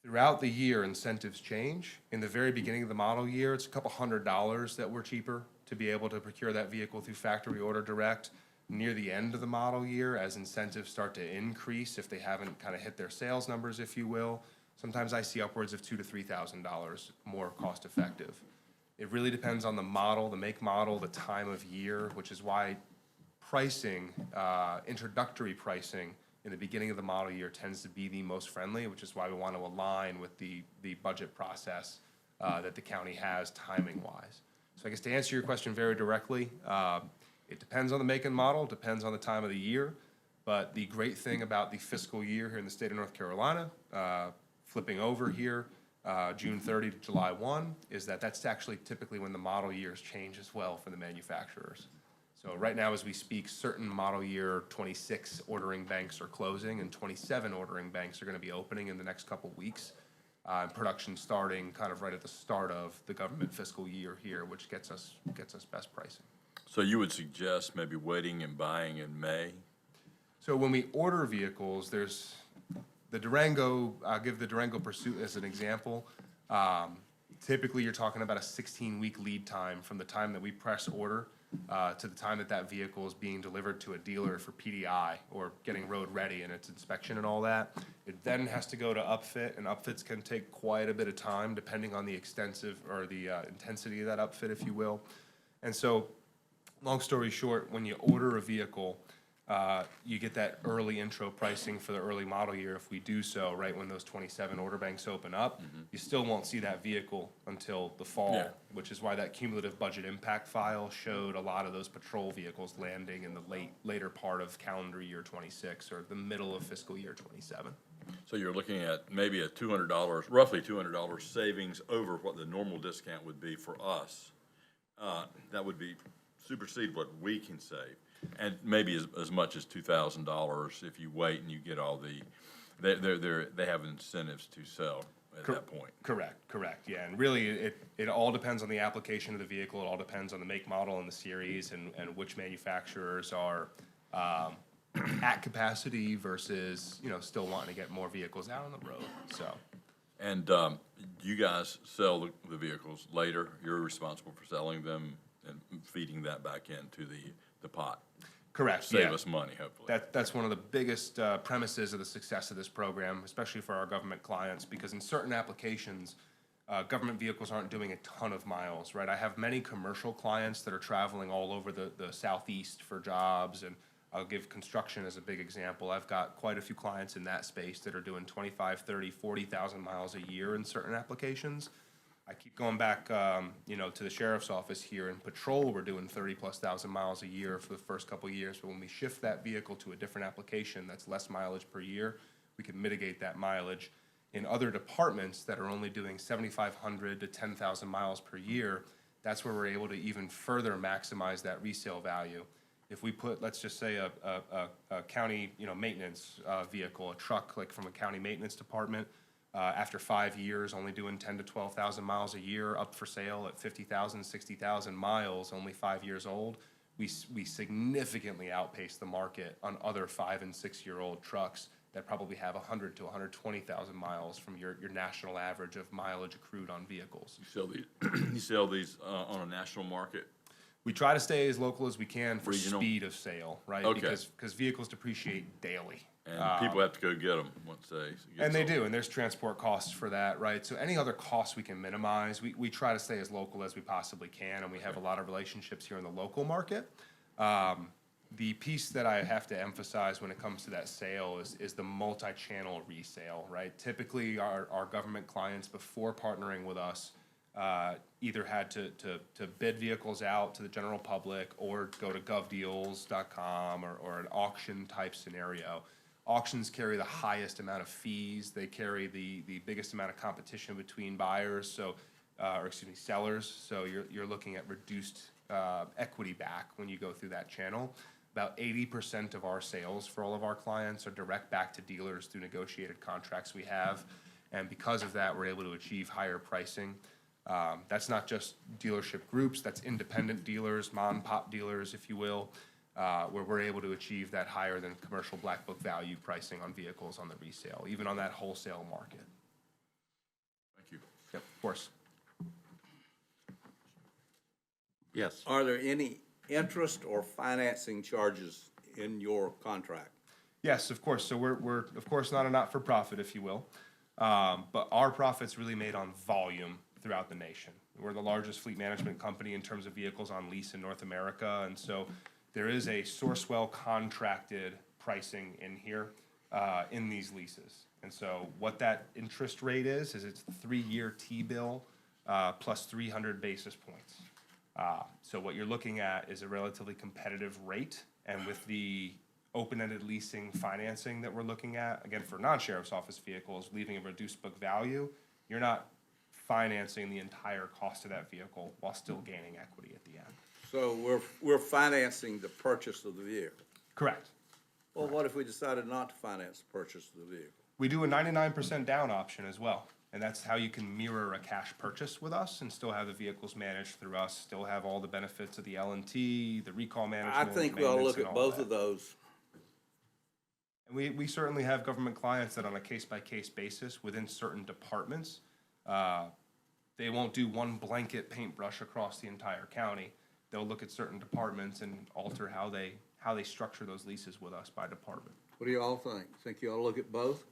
throughout the year, incentives change. In the very beginning of the model year, it's a couple $100 that were cheaper to be able to procure that vehicle through factory order direct. near the end of the model year as incentives start to increase if they haven't kind of hit their sales numbers, if you will. Sometimes I see upwards of $2,000 to $3,000 more cost effective. It really depends on the model, the make model, the time of year, which is why pricing, introductory pricing in the beginning of the model year tends to be the most friendly, which is why we want to align with the budget process that the county has timing-wise. So I guess to answer your question very directly, it depends on the make and model, depends on the time of the year, but the great thing about the fiscal year here in the state of North Carolina, flipping over here, June 30 to July 1, is that that's actually typically when the model years change as well for the manufacturers. So right now, as we speak, certain model year 26 ordering banks are closing, and 27 ordering banks are going to be opening in the next couple weeks. Production starting kind of right at the start of the government fiscal year here, which gets us best pricing. So you would suggest maybe waiting and buying in May? So when we order vehicles, there's the Durango, I'll give the Durango Pursuit as an example. Typically, you're talking about a 16-week lead time from the time that we press order to the time that that vehicle is being delivered to a dealer for PDI or getting road ready and its inspection and all that. It then has to go to upfit, and upfits can take quite a bit of time depending on the extensive or the intensity of that upfit, if you will. And so, long story short, when you order a vehicle, you get that early intro pricing for the early model year. If we do so, right when those 27 order banks open up, you still won't see that vehicle until the fall, Yeah. which is why that cumulative budget impact file showed a lot of those patrol vehicles landing in the later part of calendar year 26 or the middle of fiscal year 27. So you're looking at maybe a $200, roughly $200 savings over what the normal discount would be for us. That would be supersede what we can save. And maybe as much as $2,000 if you wait and you get all they have incentives to sell at that point. Correct, yeah. And really, it all depends on the application of the vehicle. It all depends on the make, model, and the series and which manufacturers are at capacity versus, still wanting to get more vehicles out on the road, so. And you guys sell the vehicles later. You're responsible for selling them and feeding that back into the pot. Correct, Save yeah. us money, hopefully. That's one of the biggest premises of the success of this program, especially for our government clients, because in certain applications, government vehicles aren't doing a ton of miles, right? I have many commercial clients that are traveling all over the southeast for jobs, and I'll give construction as a big example. I've got quite a few clients in that space that are doing 25, 30, 40,000 miles a year in certain applications. I keep going back, to the sheriff's office here in patrol. We're doing 30,000+ miles a year for the first couple of years. But when we shift that vehicle to a different application that's less mileage per year, we can mitigate that mileage. In other departments that are only doing 7,500 to 10,000 miles per year, that's where we're able to even further maximize that resale value. If we put, let's just say, a county, maintenance vehicle, a truck like from a county maintenance department, after 5 years, only doing 10,000 to 12,000 miles a year, up for sale at 50,000, 60,000 miles, only 5 years old, we significantly outpace the market on other 5 and 6 year old trucks that probably have 100 to 120,000 miles from your national average of mileage accrued on vehicles. You sell these on a national market? We try to stay as local as we can for Regional? speed of sale, right? Okay. Because vehicles depreciate daily. And people have to go get them once they get And they sold. do, and there's transport costs for that, right? So any other costs we can minimize, we try to stay as local as we possibly can, and we have a lot of relationships here in the local market. The piece that I have to emphasize when it comes to that sale is the multi-channel resale, right? Typically, our government clients, before partnering with us, either had to bid vehicles out to the general public or go to govdeals.com or an auction type scenario. Auctions carry the highest amount of fees. They carry the biggest amount of competition between buyers, sellers. So you're looking at reduced equity back when you go through that channel. About 80% of our sales for all of our clients are direct back to dealers through negotiated contracts we have. And because of that, we're able to achieve higher pricing. That's not just dealership groups, that's independent dealers, mom and pop dealers, if you will, where we're able to achieve that higher than commercial black book value pricing on vehicles on the resale, even on that wholesale market. Thank you. Yep, of course. Yes. Are there any interest or financing charges in your contract? Yes, of course. So we're of course not a not-for-profit, if you will. But our profit's really made on volume throughout the nation. We're the largest fleet management company in terms of vehicles on lease in North America, and so there is a Sourcewell contracted pricing in here, in these leases. And so what that interest rate is it's a 3-year T-bill, plus 300 basis points. So what you're looking at is a relatively competitive rate, and with the open-ended leasing financing that we're looking at, again, for non-sheriff's office vehicles, leaving a reduced book value, you're not financing the entire cost of that vehicle while still gaining equity at the end. So we're financing the purchase of the vehicle. Correct. Well, what if we decided not to finance the purchase of the vehicle? We do a 99% down option as well, and that's how you can mirror a cash purchase with us and still have the vehicles managed through us, still have all the benefits of the L&T, the recall I management, think we ought to maintenance, look and at all both that. of those. And we certainly have government clients that on a case-by-case basis within certain departments, they won't do one blanket paintbrush across the entire county. They'll look at certain departments and alter how they structure those leases with us by department. What do you all think? Think you ought to look at both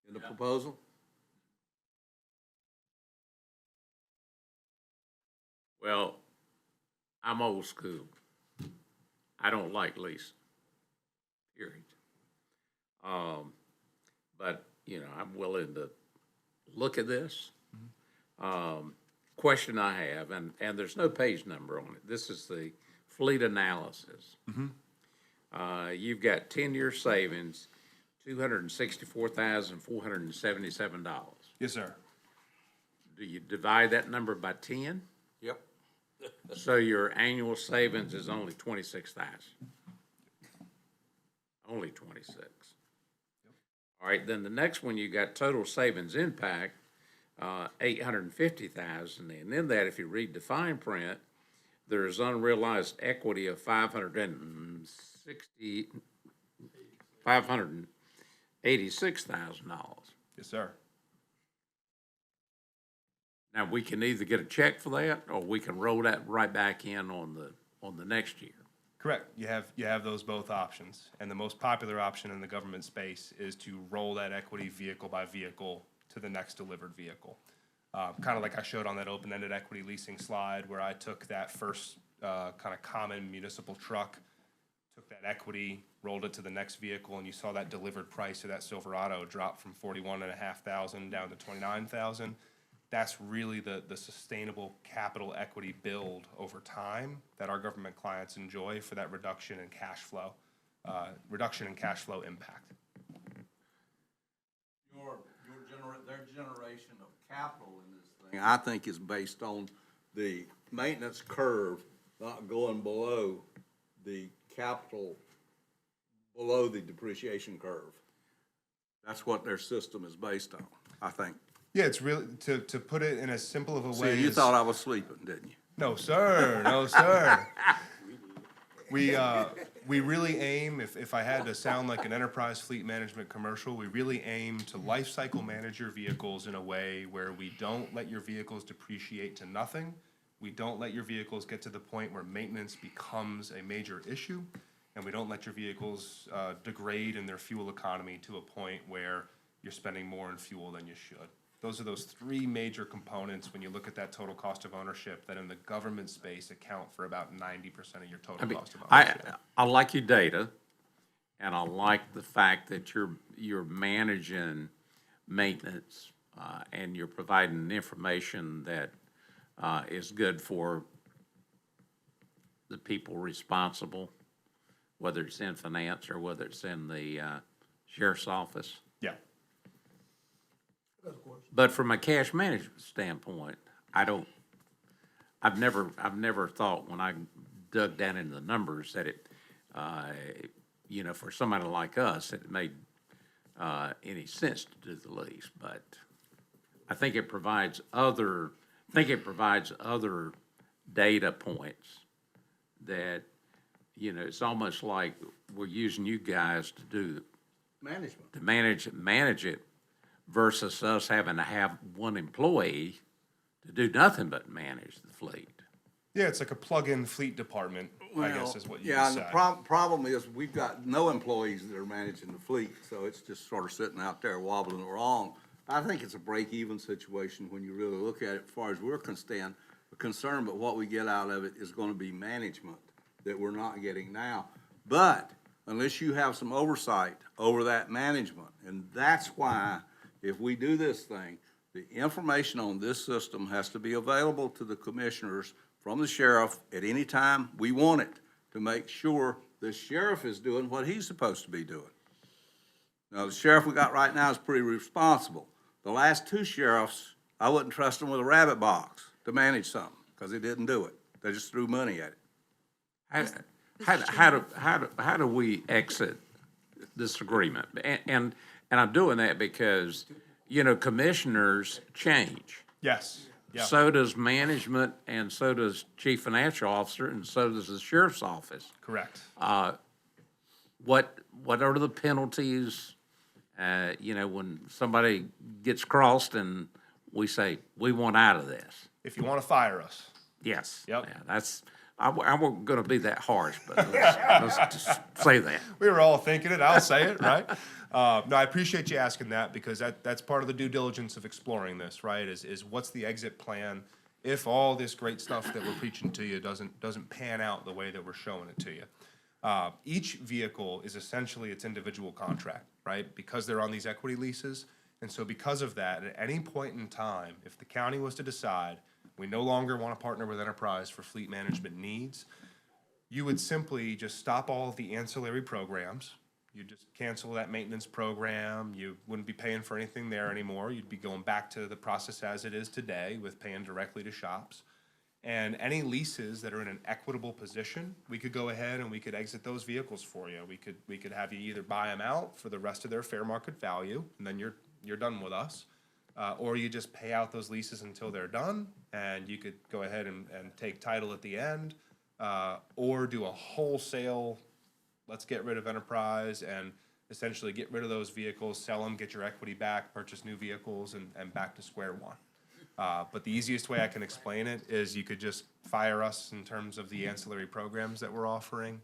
in the proposal? Well, I'm old school. I don't like leasing, period. But, you know, I'm willing to look at this. Question I have, and there's no page number on it. This is the fleet analysis. You've got 10-year savings, $264,477. Yes, sir. Do you divide that number by 10? Yep. So your annual savings is only 26,000. Only 26. All right, then the next one, you got total savings impact, 850,000. And in that, if you read the fine print, there's unrealized equity of $586,000. Yes, sir. Now, we can either get a check for that, or we can roll that right back in on the next year. Correct. You have those both options. And the most popular option in the government space is to roll that equity vehicle by vehicle to the next delivered vehicle. Kind of like I showed on that open-ended equity leasing slide where I took that first kind of common municipal truck, took that equity, rolled it to the next vehicle, and you saw that delivered price of that Silverado drop from $41,500 down to $29,000. That's really the sustainable capital equity build over time that our government clients enjoy for that reduction in cash flow impact. Their generation of capital in this thing, I think, is based on the maintenance curve not going below the capital, below the depreciation curve. That's what their system is based on, I think. Yeah, it's really, to put it in as simple of a way See, you as- thought I was sleeping, didn't you? No, sir. No, sir. We really aim, if I had to sound like an enterprise fleet management commercial, we really aim to life cycle manage your vehicles in a way where we don't let your vehicles depreciate to nothing. We don't let your vehicles get to the point where maintenance becomes a major issue. And we don't let your vehicles degrade in their fuel economy to a point where you're spending more in fuel than you should. Those are those three major components when you look at that total cost of ownership that in the government space account for about 90% of your total cost of ownership. I like your data, and I like the fact that you're managing maintenance, and you're providing information that is good for the people responsible, whether it's in finance or whether it's in the sheriff's office. Yeah. But from a cash management standpoint, I've never thought when I dug down into the numbers that it, for somebody like us, it made any sense to do the lease. But I think it provides other data points that, it's almost like we're using you guys to do, Management. to manage it versus us having to have one employee to do nothing but manage the fleet. Yeah, it's like a plug-in fleet department, I guess is what you Yeah, would and say. the problem is, we've got no employees that are managing the fleet, so it's just sort of sitting out there wobbling along. I think it's a break-even situation when you really look at it, as far as we're concerned, but what we get out of it is gonna be management that we're not getting now. But unless you have some oversight over that management, and that's why, if we do this thing, the information on this system has to be available to the commissioners from the sheriff at any time we want it, to make sure the sheriff is doing what he's supposed to be doing. Now, the sheriff we got right now is pretty responsible. The last two sheriffs, I wouldn't trust them with a rabbit box to manage something, because they didn't do it. They just threw money at it. How do we exit this agreement? And I'm doing that because, you know, commissioners change. Yes, yeah. So does management, and so does chief financial officer, and so does the sheriff's office. Correct. What are the penalties, you know, when somebody gets crossed and we say, we want out of this? If you want to fire us. Yes. Yep. Yeah, that's, I wasn't gonna be that harsh, but let's just say that. We were all thinking it, I'll say it, right? No, I appreciate you asking that, because that's part of the due diligence of exploring this, right? Is what's the exit plan if all this great stuff that we're preaching to you doesn't pan out the way that we're showing it to you? Each vehicle is essentially its individual contract, right? Because they're on these equity leases. And so because of that, at any point in time, if the county was to decide we no longer want to partner with Enterprise for fleet management needs, you would simply just stop all of the ancillary programs. You'd just cancel that maintenance program. You wouldn't be paying for anything there anymore. You'd be going back to the process as it is today with paying directly to shops. And any leases that are in an equitable position, we could go ahead and we could exit those vehicles for you. We could have you either buy them out for the rest of their fair market value, and then you're done with us. Or you just pay out those leases until they're done, and you could go ahead and take title at the end, or do a wholesale, let's get rid of Enterprise and essentially get rid of those vehicles, sell them, get your equity back, purchase new vehicles, and back to square one. But the easiest way I can explain it is you could just fire us in terms of the ancillary programs that we're offering,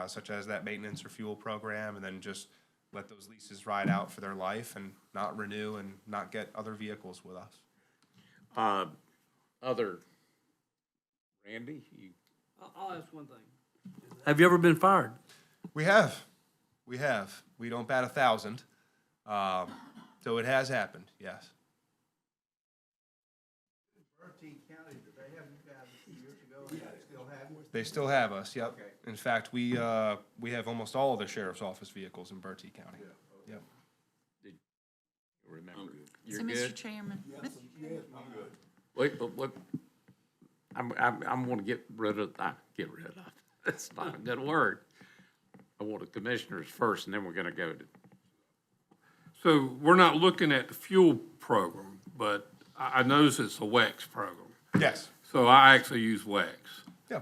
such as that maintenance or fuel program, and then just let those leases ride out for their life and not renew and not get other vehicles with us. Randy, I'll ask one thing. Have you ever been fired? We have. We don't bat 1,000. So it has happened, yes. They still have us, yep. In fact, we have almost all of the sheriff's office vehicles in Bertie County. Yep. remember. So, You're Mr. good? Chairman, Wait, but what, I'm gonna get rid of, that's not a good word. I want the commissioners first, and then we're gonna go to, So we're not looking at the fuel program, but I notice it's a WEX program. Yes, So I actually use WEX. yeah,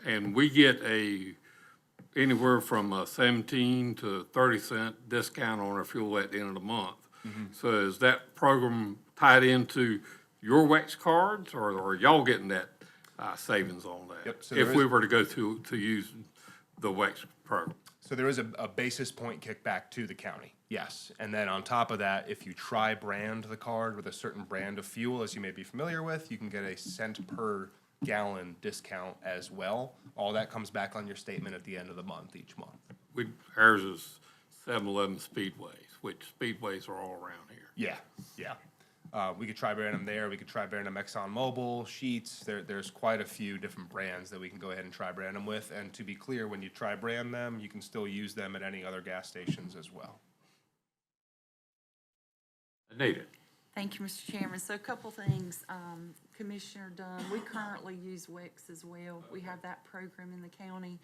And we get anywhere from a 17 to 30-cent discount on our fuel at the end of the month. So is that program tied into your WEX cards, or are y'all getting that savings on that? Yep, so there If we is- were to go to use the WEX program? so there is a basis point kickback to the county, yes. And then on top of that, if you try brand the card with a certain brand of fuel, as you may be familiar with, you can get a cent per gallon discount as well. All that comes back on your statement at the end of the month, each month. Ours is 7-Eleven Speedways, which Speedways are all around here. Yeah, yeah. We could try brand them there. We could try brand them ExxonMobil, Sheetz. There's quite a few different brands that we can go ahead and try brand them with. And to be clear, when you try brand them, you can still use them at any other gas stations as well. Anita. thank you, Mr. Chairman. So a couple things, Commissioner Dunn, we currently use WEX as well. We have that program in the county.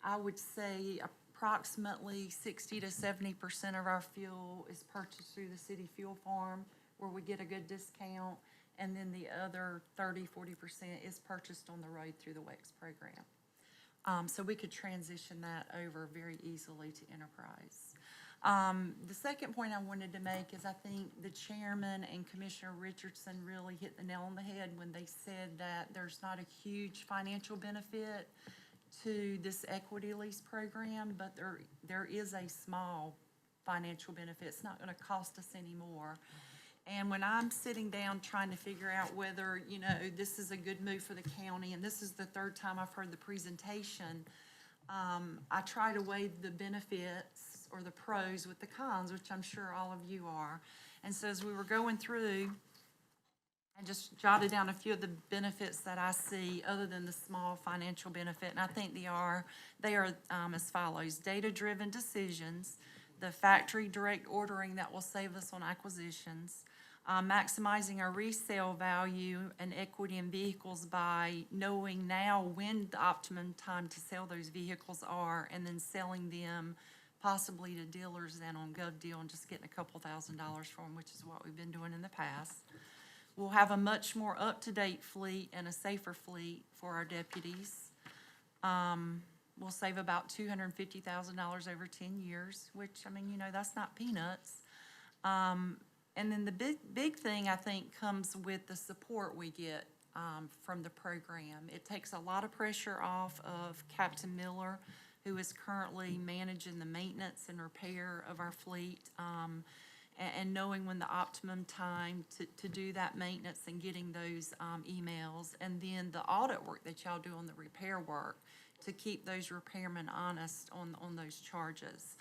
I would say approximately 60 to 70% of our fuel is purchased through the city fuel farm, where we get a good discount, and then the other 30–40% is purchased on the road through the WEX program. So we could transition that over very easily to Enterprise. The second point I wanted to make is I think the chairman and Commissioner Richardson really hit the nail on the head when they said that there's not a huge financial benefit to this equity lease program, but there is a small financial benefit. It's not gonna cost us any more. And when I'm sitting down trying to figure out whether, you know, this is a good move for the county, and this is the third time I've heard the presentation, I try to weigh the benefits or the pros with the cons, which I'm sure all of you are. And so as we were going through, I just jotted down a few of the benefits that I see other than the small financial benefit, and I think they are as follows: data-driven decisions, the factory direct ordering that will save us on acquisitions, maximizing our resale value and equity in vehicles by knowing now when the optimum time to sell those vehicles are, and then selling them possibly to dealers then on GovDeal and just getting a couple $1,000s for them, which is what we've been doing in the past. We'll have a much more up-to-date fleet and a safer fleet for our deputies. We'll save about $250,000 over 10 years, which, I mean, you know, that's not peanuts. And then the big thing, I think, comes with the support we get from the program. It takes a lot of pressure off of Captain Miller, who is currently managing the maintenance and repair of our fleet, and knowing when the optimum time to do that maintenance and getting those emails, and then the audit work that y'all do on the repair work to keep those repairmen honest on those charges.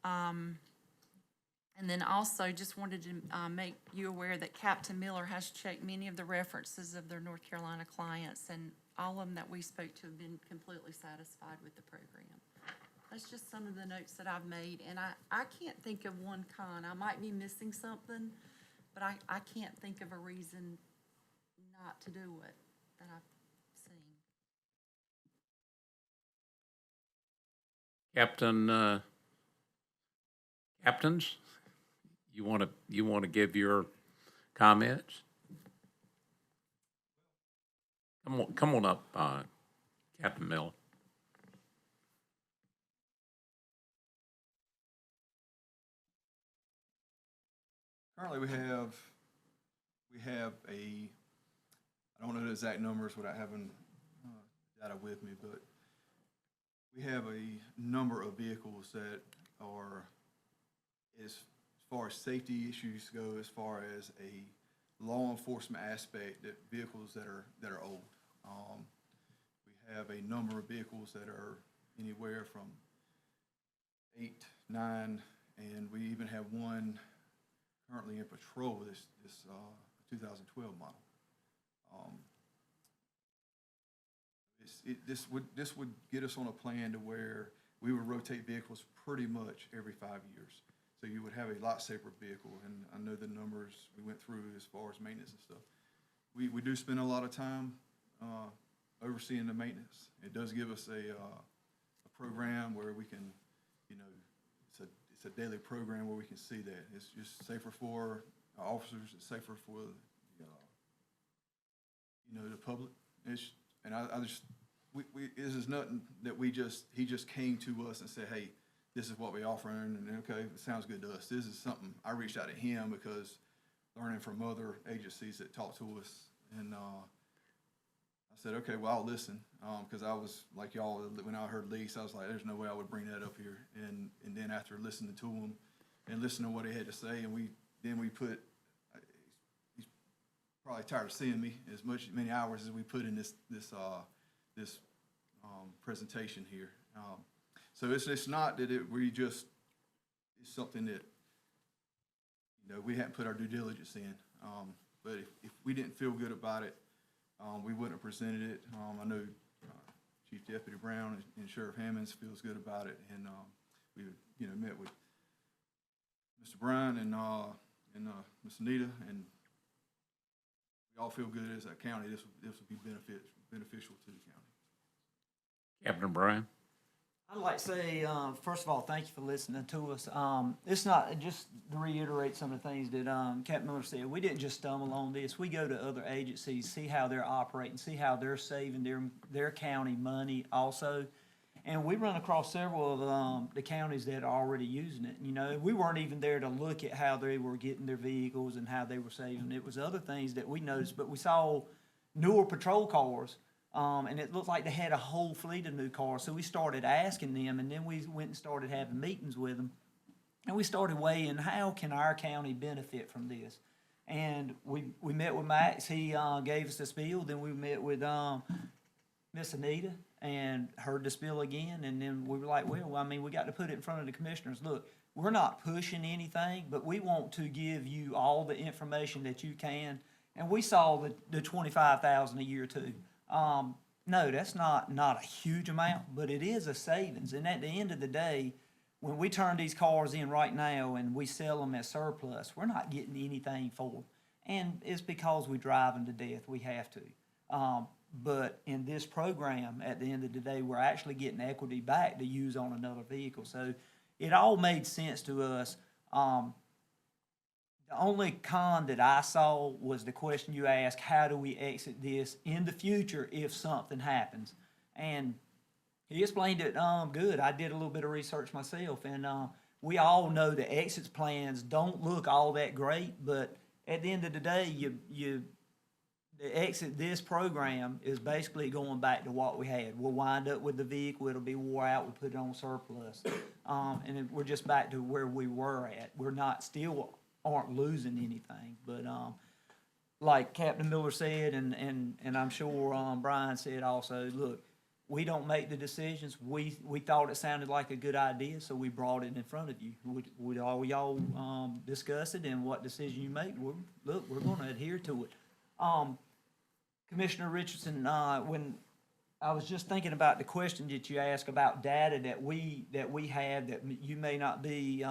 And then also just wanted to make you aware that Captain Miller has checked many of the references of their North Carolina clients, and all of them that we spoke to have been completely satisfied with the program. That's just some of the notes that I've made, and I can't think of one con. I might be missing something, but I can't think of a reason not to do it that I've seen. Captains, you want to give your comments? Come on up, Captain Miller. Currently, we have I don't know the exact numbers without having data with me, but we have a number of vehicles that are, as far as safety issues go, as far as a law enforcement aspect, that vehicles that are old. We have a number of vehicles that are anywhere from 8, 9, and we even have one currently in patrol, this 2012 model. This would get us on a plan to where we would rotate vehicles pretty much every 5 years. So you would have a lot safer vehicle, and I know the numbers we went through as far as maintenance and stuff. We do spend a lot of time overseeing the maintenance. It does give us a program where we can, you know, it's a daily program where we can see that. It's just safer for our officers, it's safer for the public. This is nothing that he just came to us and said, hey, this is what we offer, and okay, it sounds good to us. This is something, I reached out to him because learning from other agencies that talk to us, and I said, okay, well, I'll listen, because I was like y'all, when I heard lease, I was like, there's no way I would bring that up here, and then after listening to him and listening to what he had to say, and we put, he's probably tired of seeing me as many hours as we put in this presentation here. So it's not that it's something that, you know, we hadn't put our due diligence in. But if we didn't feel good about it, we wouldn't have presented it. I know Chief Deputy Brown and Sheriff Hammonds feels good about it, and we, you know, met with Mr. Bryan and Ms. Anita, and we all feel good as a county. This would be beneficial to the county. Captain Bryan? I'd like to say, first of all, thank you for listening to us. It's not, just to reiterate some of the things that Captain Miller said, we didn't just stumble on this. We go to other agencies, see how they're operating, see how they're saving their county money also. And we run across several of the counties that are already using it. You know, we weren't even there to look at how they were getting their vehicles and how they were saving. It was other things that we noticed, but we saw newer patrol cars, and it looked like they had a whole fleet of new cars. So we started asking them, and then we went and started having meetings with them. And we started weighing, how can our county benefit from this? And we met with Max, he gave us the spiel, then we met with Miss Anita and heard the spiel again, and then we were like, well, I mean, we got to put it in front of the commissioners. Look, we're not pushing anything, but we want to give you all the information that you can. And we saw the 25,000 a year too. No, that's not a huge amount, but it is a savings. And at the end of the day, when we turn these cars in right now and we sell them as surplus, we're not getting anything for them. And it's because we drive them to death. We have to. But in this program, at the end of the day, we're actually getting equity back to use on another vehicle. So it all made sense to us. The only con that I saw was the question you asked, how do we exit this in the future if something happens? And he explained it good. I did a little bit of research myself, and we all know the exit plans don't look all that great, but at the end of the day, the exit this program is basically going back to what we had. We'll wind up with the vehicle, it'll be wore out, we'll put it on surplus. And then we're just back to where we were at. We're not, still aren't losing anything, but like Captain Miller said, and I'm sure Brian said also, look, we don't make the decisions. We thought it sounded like a good idea, so we brought it in front of you. We all discuss it, and what decision you make, we're going to adhere to it. Commissioner Richardson, when I was just thinking about the question that you asked about data that we have that you may not be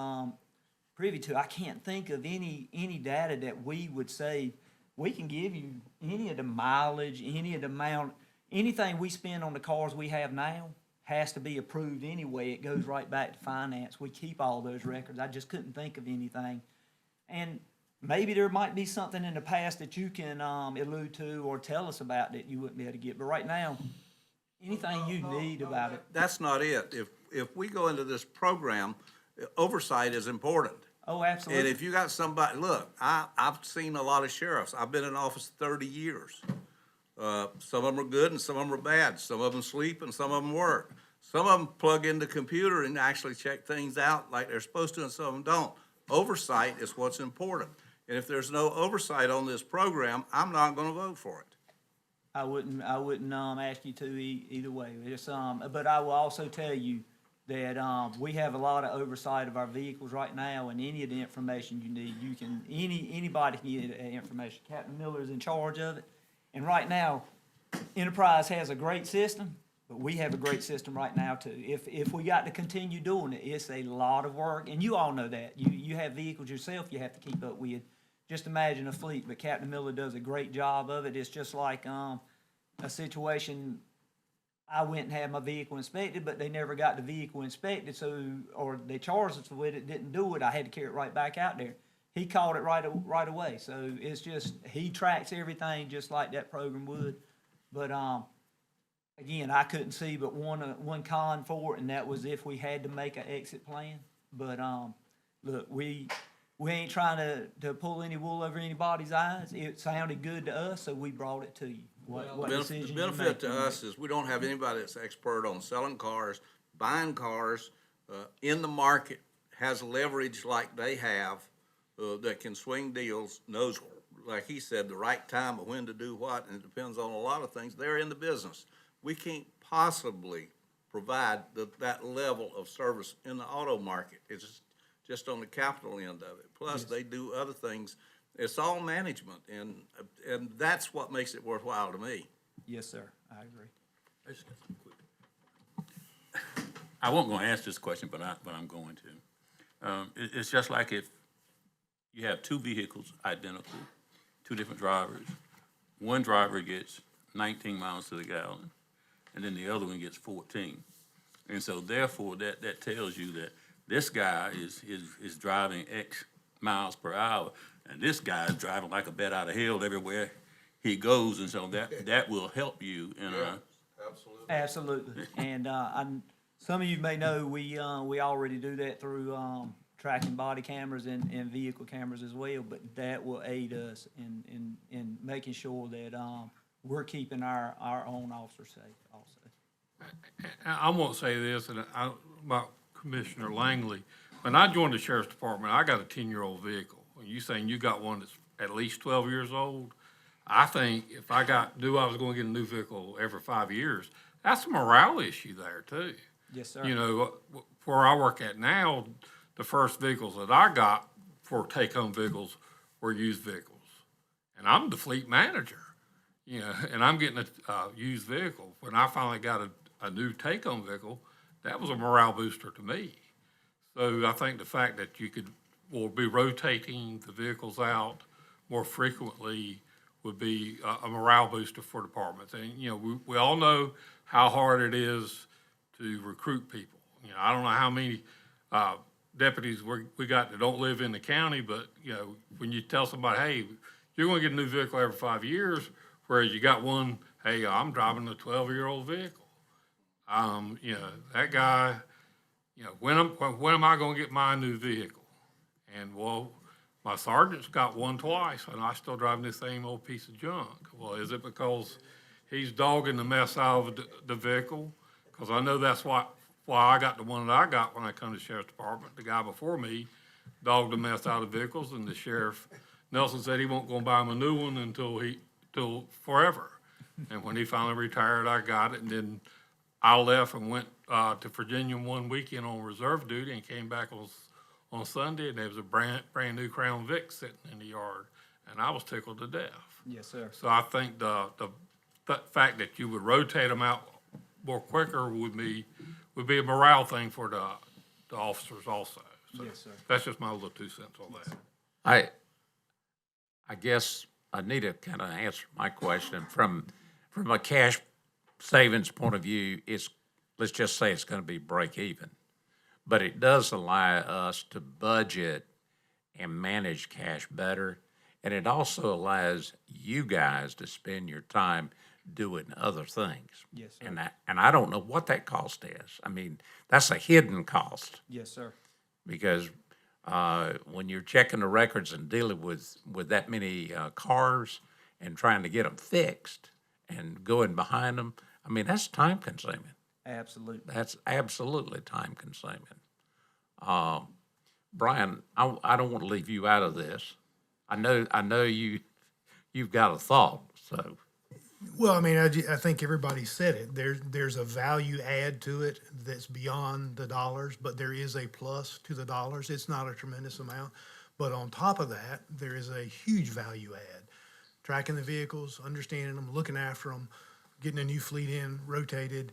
privy to, I can't think of any data that we would say we can give you any of the mileage, any of the amount. Anything we spend on the cars we have now has to be approved anyway. It goes right back to finance. We keep all those records. I just couldn't think of anything. And maybe there might be something in the past that you can allude to or tell us about that you wouldn't be able to get. But right now, anything you need about it. That's not it. If we go into this program, oversight is important. Oh, And absolutely. if you got somebody, look, I've seen a lot of sheriffs. I've been in office 30 years. Some of them are good and some of them are bad. Some of them sleep and some of them work. Some of them plug in the computer and actually check things out like they're supposed to, and some of them don't. Oversight is what's important. And if there's no oversight on this program, I'm not gonna vote for it. I wouldn't ask you to either way. It's, but I will also tell you that we have a lot of oversight of our vehicles right now, and any of the information you need, you can anybody can get that information. Captain Miller is in charge of it, and right now, Enterprise has a great system, but we have a great system right now too. If we got to continue doing it, it's a lot of work, and you all know that. You have vehicles yourself you have to keep up with. Just imagine a fleet, but Captain Miller does a great job of it. It's just like a situation, I went and had my vehicle inspected, but they never got the vehicle inspected, or they charged us with it, didn't do it, I had to carry it right back out there. He called it right away, so it's just, he tracks everything just like that program would. But, again, I couldn't see but one con for it, and that was if we had to make an exit plan. But, look, we ain't trying to pull any wool over anybody's eyes. It sounded good to us, so we brought it to you. What The decision you benefit make, to you us is we don't have anybody that's expert on selling cars, buying cars, in the market, has leverage like they have, that can swing deals, knows, like he said, the right time of when to do what, and it depends on a lot of things. They're in the business. We can't possibly provide that level of service in the auto market. It's just on the capital end of it. Plus, they do other things. It's all management, and that's what makes it worthwhile to me. Yes, sir, I agree. I wasn't gonna ask this question, but I'm going to. It's just like if you have two vehicles identical, two different drivers. One driver gets 19 miles to the gallon, and then the other one gets 14. And so therefore, that tells you that this guy is driving X miles per hour, and this guy is driving like a bat out of hell everywhere he goes, and so that will help you in Absolutely. Absolutely, and Some of you may know, we already do that through, tracking body cameras and vehicle cameras as well, but that will aid us in making sure that, we're keeping our own officers safe also. I won't say this, about Commissioner Langley. When I joined the sheriff's department, I got a 10-year-old vehicle. When you saying you got one that's at least 12 years old, I think if I was gonna get a new vehicle every 5 years, that's a morale issue there too. Yes, sir. You know, where I work at now, the first vehicles that I got for take-home vehicles were used vehicles. And I'm the fleet manager, you know, and I'm getting a used vehicle. When I finally got a new take-home vehicle, that was a morale booster to me. So I think the fact that will be rotating the vehicles out more frequently would be a morale booster for departments. And, you know, we all know how hard it is to recruit people. You know, I don't know how many deputies we got that don't live in the county, but, you know, when you tell somebody, hey, you're gonna get a new vehicle every 5 years, whereas you got one, hey, I'm driving a 12-year-old vehicle. You know, that guy, you know, when am I gonna get my new vehicle? And, well, my sergeant's got one twice, and I still driving the same old piece of junk. Well, is it because he's dogging the mess out of the vehicle? Because I know that's why I got the one that I got when I come to the sheriff's department. The guy before me dogged the mess out of vehicles, and the sheriff, Nelson, said he won't go buy him a new one till forever. And when he finally retired, I got it, and then I left and went to Virginia one weekend on reserve duty and came back on Sunday, and there was a brand new Crown Vic sitting in the yard, and I was tickled to death. Yes, sir. So I think the fact that you would rotate them out more quicker would be a morale thing for the officers also. So Yes, sir. that's just my little 2 cents on that. I guess Anita kind of answered my question. From a cash savings point of view, let's just say it's gonna be break even. But it does allow us to budget and manage cash better. And it also allows you guys to spend your time doing other things. Yes, sir. And I don't know what that cost is. I mean, that's a hidden cost, Yes, sir. because when you're checking the records and dealing with that many cars and trying to get them fixed and going behind them, I mean, that's time consuming. Absolutely. That's absolutely time consuming. Brian, I don't want to leave you out of this. I know you've got a thought, so. Well, I mean, I think everybody said it. There's a value add to it that's beyond the dollars, but there is a plus to the dollars. It's not a tremendous amount, but on top of that, there is a huge value add. Tracking the vehicles, understanding them, looking after them, getting a new fleet in, rotated.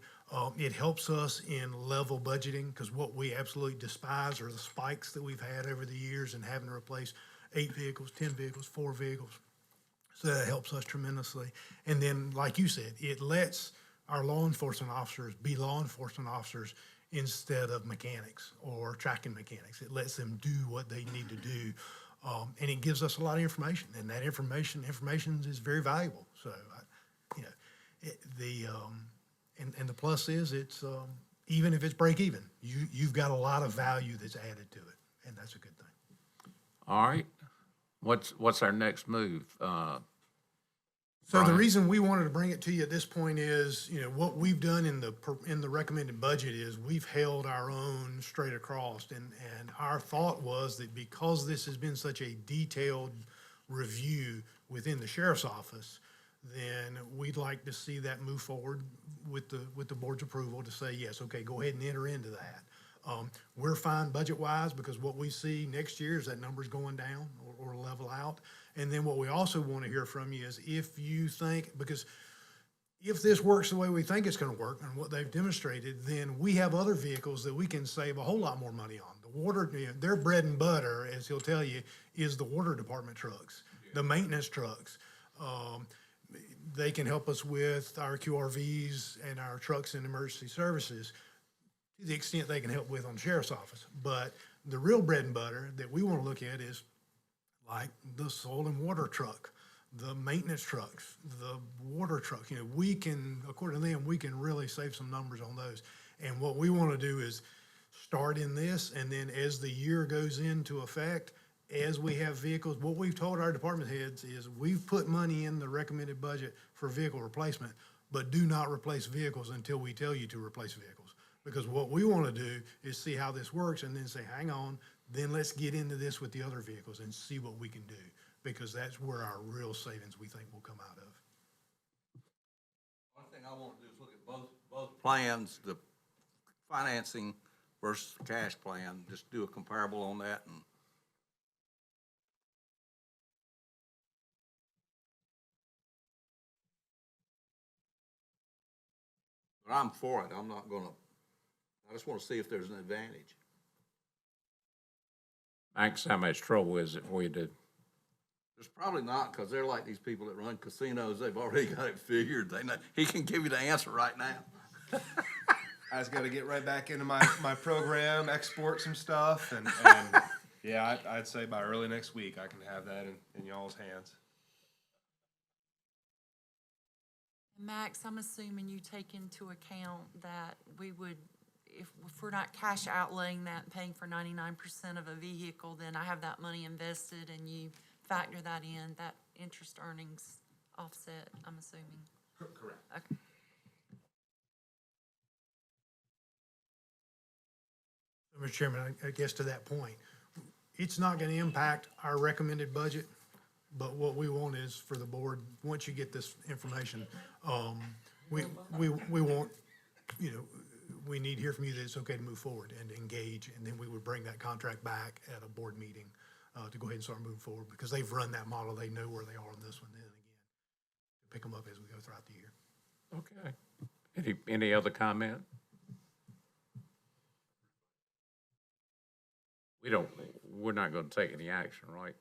It helps us in level budgeting, because what we absolutely despise are the spikes that we've had over the years and having to replace 8 vehicles, 10 vehicles, 4 vehicles. So that helps us tremendously. And then, like you said, it lets our law enforcement officers be law enforcement officers instead of mechanics or tracking mechanics. It lets them do what they need to do. And it gives us a lot of information, and that information is very valuable. So, you know, and the plus is it's, even if it's break even, you've got a lot of value that's added to it, and that's a good thing. All right. What's our next move? So the Brian? reason we wanted to bring it to you at this point is, you know, what we've done in the recommended budget is we've held our own straight across. And our thought was that because this has been such a detailed review within the sheriff's office, then we'd like to see that move forward with the board's approval to say, yes, okay, go ahead and enter into that. We're fine budget-wise, because what we see next year is that number's going down or level out. And then what we also want to hear from you is if you think, because if this works the way we think it's going to work and what they've demonstrated, then we have other vehicles that we can save a whole lot more money on. The water, you know, their bread and butter, as he'll tell you, is the water department trucks, the maintenance trucks. They can help us with our QRVs and our trucks and emergency services to the extent they can help with on the sheriff's office. But the real bread and butter that we want to look at is like the soil and water truck, the maintenance trucks, the water trucks. You know, we can, according to them, we can really save some numbers on those. And what we want to do is start in this, and then as the year goes into effect, as we have vehicles, what we've told our department heads is we've put money in the recommended budget for vehicle replacement, but do not replace vehicles until we tell you to replace vehicles. Because what we want to do is see how this works and then say, hang on, then let's get into this with the other vehicles and see what we can do. Because that's where our real savings, we think, will come out of. One thing I want to do is look at both plans, the financing versus the cash plan, just do a comparable on that and. But I'm for it. I'm not gonna, I just want to see if there's an advantage. Max, how much trouble is it for you to, There's probably not, because they're like these people that run casinos. They've already got it figured. They know, he can give you the answer right now. I just gotta get right back into my program, export some stuff, and yeah, I'd say by early next week, I can have that in y'all's hands. Max, I'm assuming you take into account that we would, if we're not cash outlaying that and paying for 99% of a vehicle, then I have that money invested and you factor that in, that interest earnings offset, I'm assuming. Correct. Okay. Mr. Chairman, I guess to that point, it's not going to impact our recommended budget, but what we want is for the board, once you get this information, we want, you know, we need to hear from you that it's okay to move forward and engage, and then we would bring that contract back at a board meeting to go ahead and start moving forward, because they've run that model, they know where they are on this one, then again, pick them up as we go throughout the year. okay. Any other comment? We're not gonna take any action, right?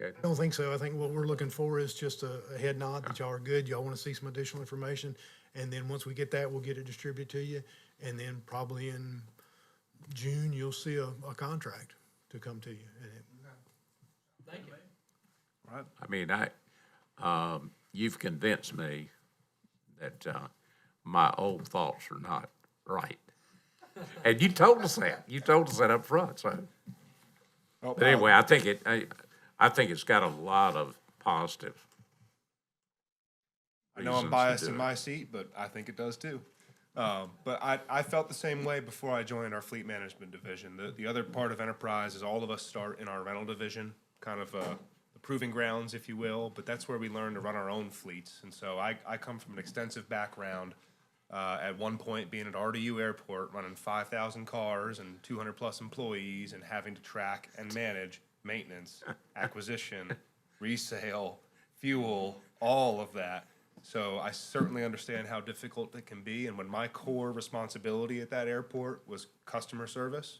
Okay. I don't think so. I think what we're looking for is just a head nod that y'all are good. Y'all want to see some additional information. And then once we get that, we'll get it distributed to you. And then probably in June, you'll see a contract to come to you. And Thank you. I mean, you've convinced me that, my old thoughts are not right. And you told us that. You told us that up front, so. But anyway, I think it's got a lot of positive I know I'm reasons to biased do in it. my seat, but I think it does too. But I felt the same way before I joined our fleet management division. The other part of enterprise is all of us start in our rental division, kind of the proving grounds, if you will, but that's where we learn to run our own fleets. And so I come from an extensive background, at one point being at RDU Airport, running 5,000 cars and 200 plus employees and having to track and manage maintenance, acquisition, resale, fuel, all of that. So I certainly understand how difficult it can be, and when my core responsibility at that airport was customer service,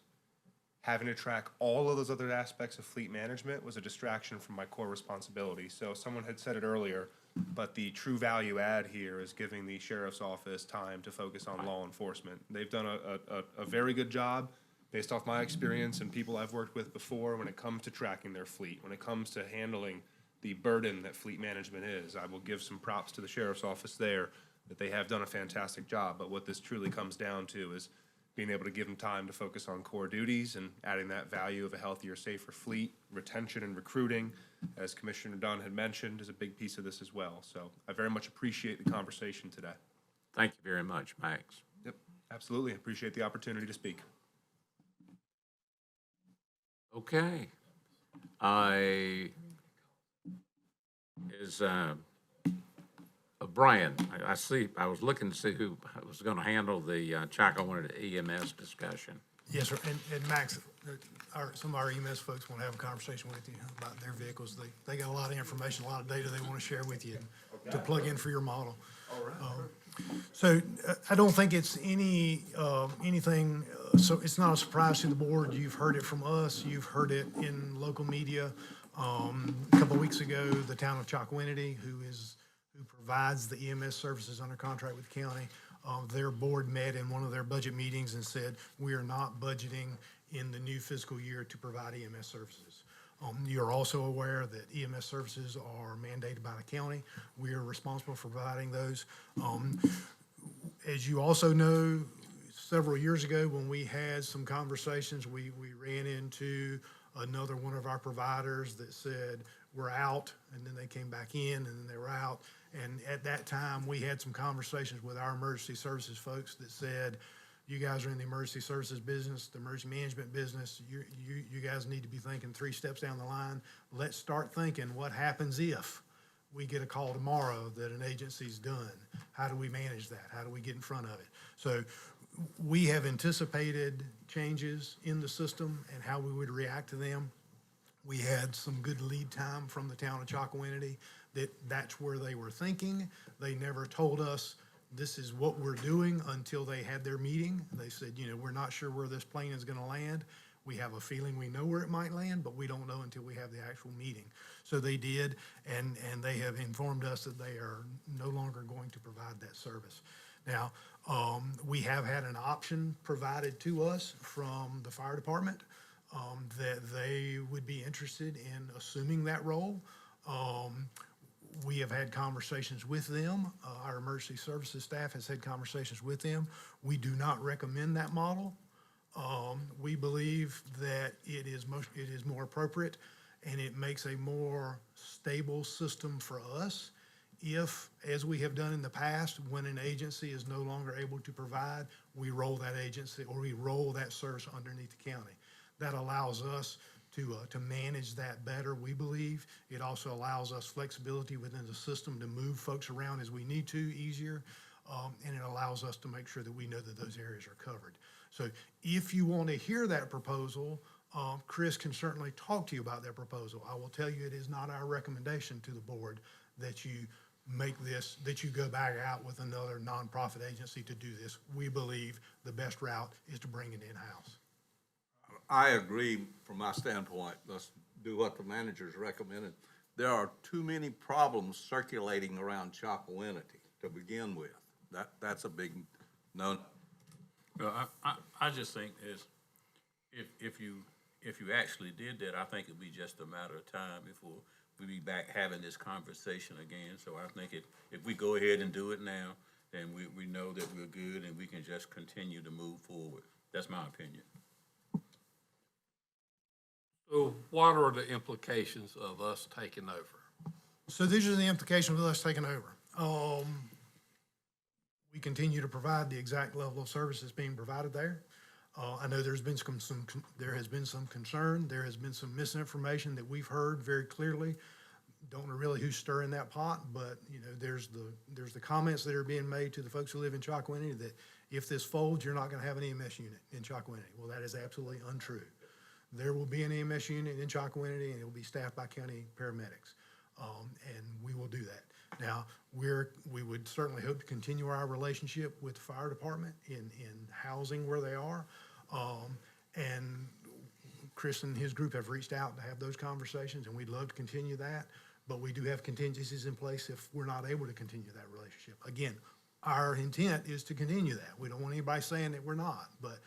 having to track all of those other aspects of fleet management was a distraction from my core responsibility. So someone had said it earlier, but the true value add here is giving the sheriff's office time to focus on law enforcement. They've done a very good job, based off my experience and people I've worked with before, when it comes to tracking their fleet, when it comes to handling the burden that fleet management is. I will give some props to the sheriff's office there, that they have done a fantastic job. But what this truly comes down to is being able to give them time to focus on core duties and adding that value of a healthier, safer fleet. Retention and recruiting, as Commissioner Dunn had mentioned, is a big piece of this as well. So I very much appreciate the conversation today. Thank you very much, Max. Yep, absolutely. Appreciate the opportunity to speak. Okay. Brian, I was looking to see who was gonna handle the Chakawinta EMS discussion. Yes, sir. And Max, some of our EMS folks want to have a conversation with you about their vehicles. They got a lot of information, a lot of data they want to share with you to plug in for your model. So I don't think it's anything, so it's not a surprise to the board. You've heard it from us. You've heard it in local media. A couple of weeks ago, the town of Chakawinity, who provides the EMS services under contract with the county, their board met in one of their budget meetings and said, we are not budgeting in the new fiscal year to provide EMS services. You're also aware that EMS services are mandated by the county. We are responsible for providing those. As you also know, several years ago, when we had some conversations, we ran into another one of our providers that said, we're out, and then they came back in, and then they were out. And at that time, we had some conversations with our emergency services folks that said, you guys are in the emergency services business, the emergency management business, you guys need to be thinking 3 steps down the line. Let's start thinking, what happens if we get a call tomorrow that an agency's done? How do we manage that? How do we get in front of it? So we have anticipated changes in the system and how we would react to them. We had some good lead time from the town of Chocowinity that's where they were thinking. They never told us this is what we're doing until they had their meeting. They said, we're not sure where this plane is gonna land. We have a feeling we know where it might land, but we don't know until we have the actual meeting. So they did, and they have informed us that they are no longer going to provide that service. Now, we have had an option provided to us from the fire department that they would be interested in assuming that role. We have had conversations with them. Our emergency services staff has had conversations with them. We do not recommend that model. We believe that it is more appropriate, and it makes a more stable system for us if, as we have done in the past, when an agency is no longer able to provide, we roll that agency or we roll that service underneath the county. That allows us to manage that better, we believe. It also allows us flexibility within the system to move folks around as we need to easier, and it allows us to make sure that we know that those areas are covered. So if you want to hear that proposal, Chris can certainly talk to you about that proposal. I will tell you it is not our recommendation to the board that you that you go back out with another nonprofit agency to do this. We believe the best route is to bring it in-house. I agree from my standpoint. Let's do what the manager's recommended. There are too many problems circulating around Chocowinity to begin with. That's a big no. Well, I just think is, if you actually did that, I think it'd be just a matter of time before we be back having this conversation again. So I think if we go ahead and do it now, then we know that we're good and we can just continue to move forward. That's my opinion. So what are the implications of us taking over? So these are the implications of us taking over. We continue to provide the exact level of services being provided there. I know there has been some concern. There has been some misinformation that we've heard very clearly. Don't know really who's stirring that pot, but there's the comments that are being made to the folks who live in Chocowinity that if this folds, you're not going to have an EMS unit in Chocowinity. Well, that is absolutely untrue. There will be an EMS unit in Chocowinity, and it will be staffed by county paramedics, and we will do that. Now, we would certainly hope to continue our relationship with the fire department in housing where they are, and Chris and his group have reached out to have those conversations, and we'd love to continue that, but we do have contingencies in place if we're not able to continue that relationship. Again, our intent is to continue that. We don't want anybody saying that we're not, but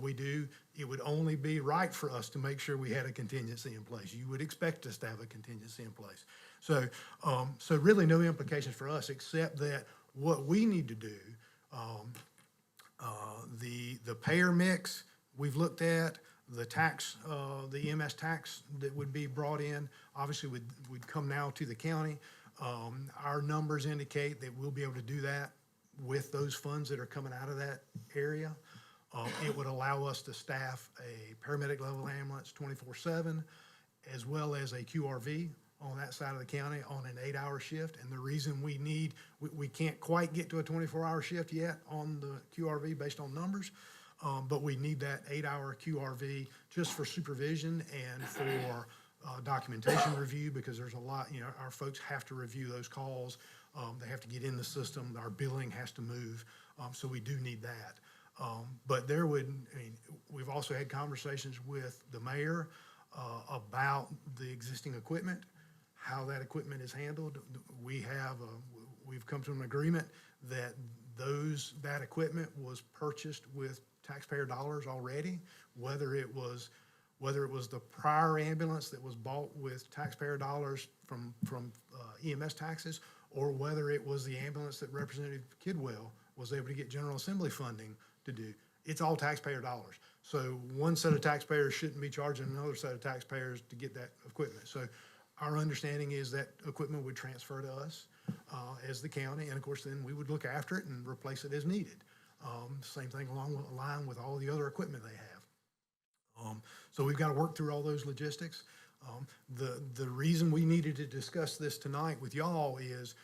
we do. It would only be right for us to make sure we had a contingency in place. You would expect us to have a contingency in place. So, so really no implications for us except that what we need to do, the payer mix we've looked at, the tax, the EMS tax that would be brought in, obviously would come now to the county. Our numbers indicate that we'll be able to do that with those funds that are coming out of that area. It would allow us to staff a paramedic level ambulance 24/7, as well as a QRV on that side of the county on an 8-hour shift. And the reason we can't quite get to a 24-hour shift yet on the QRV based on numbers, but we need that 8-hour QRV just for supervision and for documentation review, because there's a lot, our folks have to review those calls. They have to get in the system. Our billing has to move. So we do need that. But we've also had conversations with the mayor about the existing equipment, how that equipment is handled. We've come to an agreement that that equipment was purchased with taxpayer dollars already, whether it was the prior ambulance that was bought with taxpayer dollars from EMS taxes, or whether it was the ambulance that Representative Kidwell was able to get General Assembly funding to do. it's all taxpayer dollars. So one set of taxpayers shouldn't be charging another set of taxpayers to get that equipment. So our understanding is that equipment would transfer to us as the county, and of course, then we would look after it and replace it as needed. Same thing along the line with all the other equipment they have. So we've got to work through all those logistics. The reason we needed to discuss this tonight with y'all is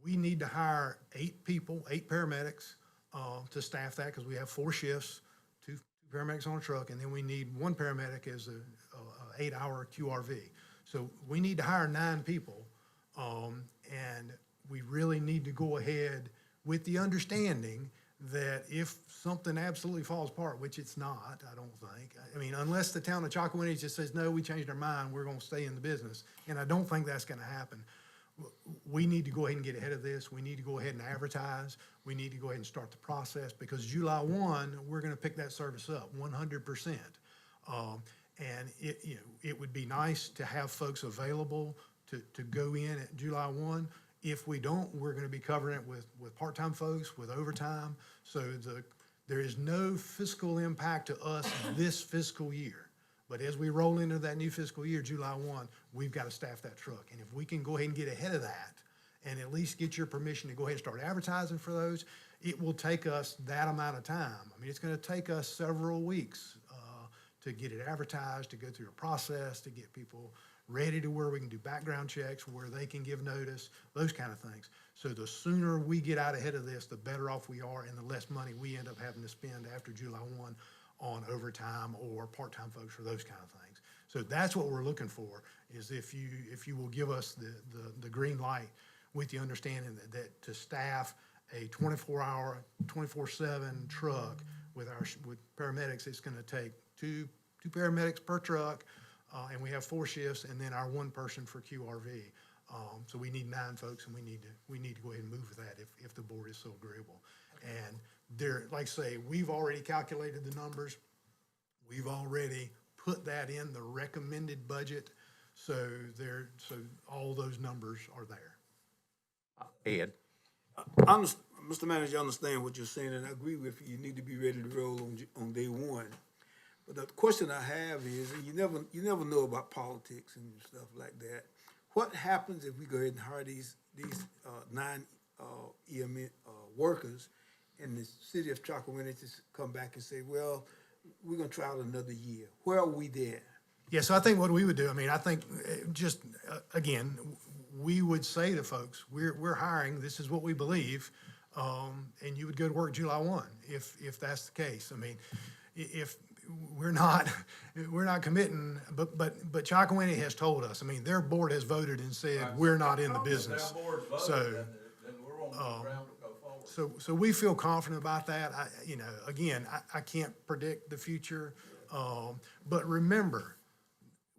we need to hire 8 people, 8 paramedics to staff that, because we have 4 shifts, 2 paramedics on a truck, and then we need 1 paramedic as a 8-hour QRV. So we need to hire 9 people, and we really need to go ahead with the understanding that if something absolutely falls apart, which it's not, I don't think. I mean, unless the town of Chocowinity just says, no, we changed our mind, we're gonna stay in the business, and I don't think that's gonna happen. We need to go ahead and get ahead of this. We need to go ahead and advertise. We need to go ahead and start the process, because July 1, we're gonna pick that service up 100%. And it would be nice to have folks available to go in at July 1. If we don't, we're gonna be covering it with part-time folks, with overtime. So there is no fiscal impact to us this fiscal year. But as we roll into that new fiscal year, July 1, we've got to staff that truck. And if we can go ahead and get ahead of that and at least get your permission to go ahead and start advertising for those, it will take us that amount of time. I mean, it's gonna take us several weeks to get it advertised, to go through a process, to get people ready to where we can do background checks, where they can give notice, those kind of things. So the sooner we get out ahead of this, the better off we are, and the less money we end up having to spend after July 1 on overtime or part-time folks or those kind of things. So that's what we're looking for, is if you will give us the green light with the understanding that to staff a 24-hour, 24/7 truck with paramedics, it's gonna take two paramedics per truck, and we have 4 shifts, and then our 1 person for QRV. So we need 9 folks, and we need to go ahead and move with that if the board is so agreeable. And like I say, we've already calculated the numbers. We've already put that in the recommended budget. So all those numbers are there. Ed? Mr. Manager, I understand what you're saying, and I agree with you. You need to be ready to roll on day 1. But the question I have is, and you never know about politics and stuff like that. What happens if we go ahead and hire these 9 EMS workers, and the city of Chocowinity come back and say, well, we're gonna try it another year? Where are we there? Yeah, so I think what we would do, I think again, we would say to folks, we're hiring, this is what we believe, and you would go to work July 1 if that's the case. I mean, if we're not committing, but Chocowinity has told us, their board has voted and said, we're not in the business. So we feel confident about that. I can't predict the future, but remember,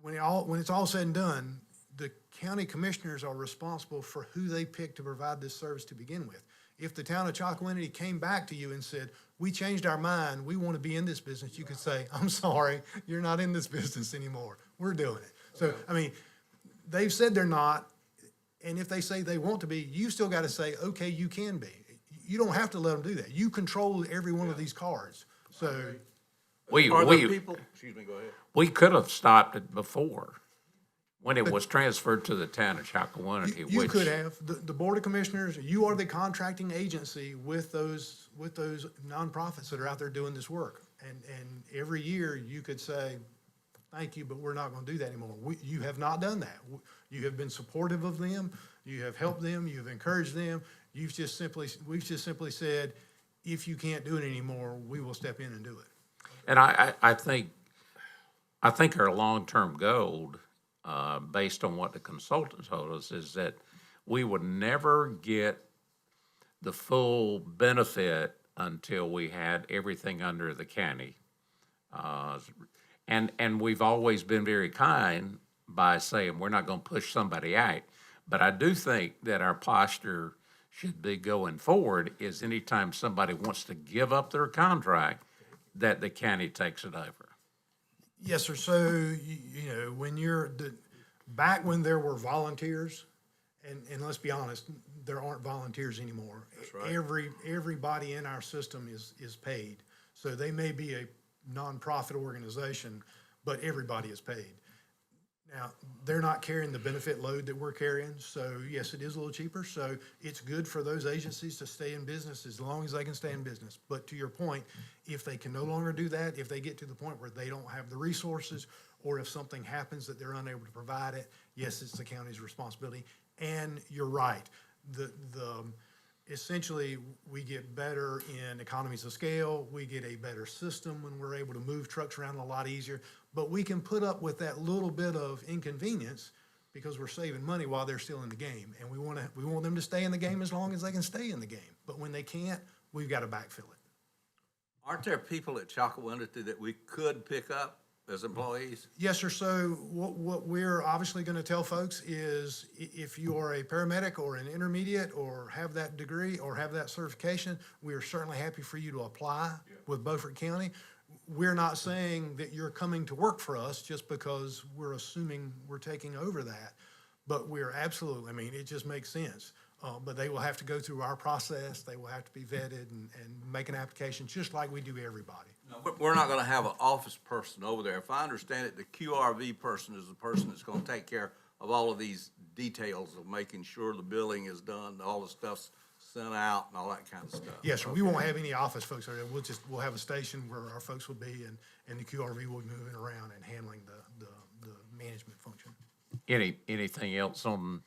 when it's all said and done, the county commissioners are responsible for who they pick to provide this service to begin with. If the town of Chocowinity came back to you and said, we changed our mind, we want to be in this business, you could say, I'm sorry, you're not in this business anymore. We're doing it. So, they've said they're not, and if they say they want to be, you still got to say, okay, you can be. You don't have to let them do that. You control every one of these cards. So We could have stopped it before, when it was transferred to the town of Chocowinity. you could have, the Board of Commissioners, you are the contracting agency with those nonprofits that are out there doing this work. And every year you could say, thank you, but we're not going to do that anymore. You have not done that. You have been supportive of them. You have helped them. You've encouraged them. We've just simply said, if you can't do it anymore, we will step in and do it. And I think our long-term goal, based on what the consultant told us, is that we would never get the full benefit until we had everything under the county. And we've always been very kind by saying we're not going to push somebody out. But I do think that our posture should be going forward is anytime somebody wants to give up their contract, that the county takes it over. Yes, sir. So, when back when there were volunteers, and let's be honest, there aren't volunteers anymore. That's right. Everybody in our system is paid. So they may be a nonprofit organization, but everybody is paid. Now, they're not carrying the benefit load that we're carrying, so yes, it is a little cheaper. So it's good for those agencies to stay in business as long as they can stay in business. But to your point, if they can no longer do that, if they get to the point where they don't have the resources, or if something happens that they're unable to provide it, yes, it's the county's responsibility. And you're right, essentially, we get better in economies of scale, we get a better system when we're able to move trucks around a lot easier, but we can put up with that little bit of inconvenience because we're saving money while they're still in the game. And we want them to stay in the game as long as they can stay in the game. But when they can't, we've got to backfill it. Aren't there people at Chocowinity that we could pick up as employees? Yes, sir. So what we're obviously going to tell folks is if you are a paramedic or an intermediate or have that degree or have that certification, we are certainly happy for you to apply with Beaufort County. We're not saying that you're coming to work for us just because we're assuming we're taking over that. But we're absolutely, I mean, it just makes sense. But they will have to go through our process. They will have to be vetted and make an application just like we do everybody. We're not gonna have an office person over there. If I understand it, the QRV person is the person that's gonna take care of all of these details of making sure the billing is done, all the stuff's sent out and all that kind of stuff. Yes, sir. We won't have any office folks there. We'll have a station where our folks will be and the QRV will be moving around and handling the management function. Anything else on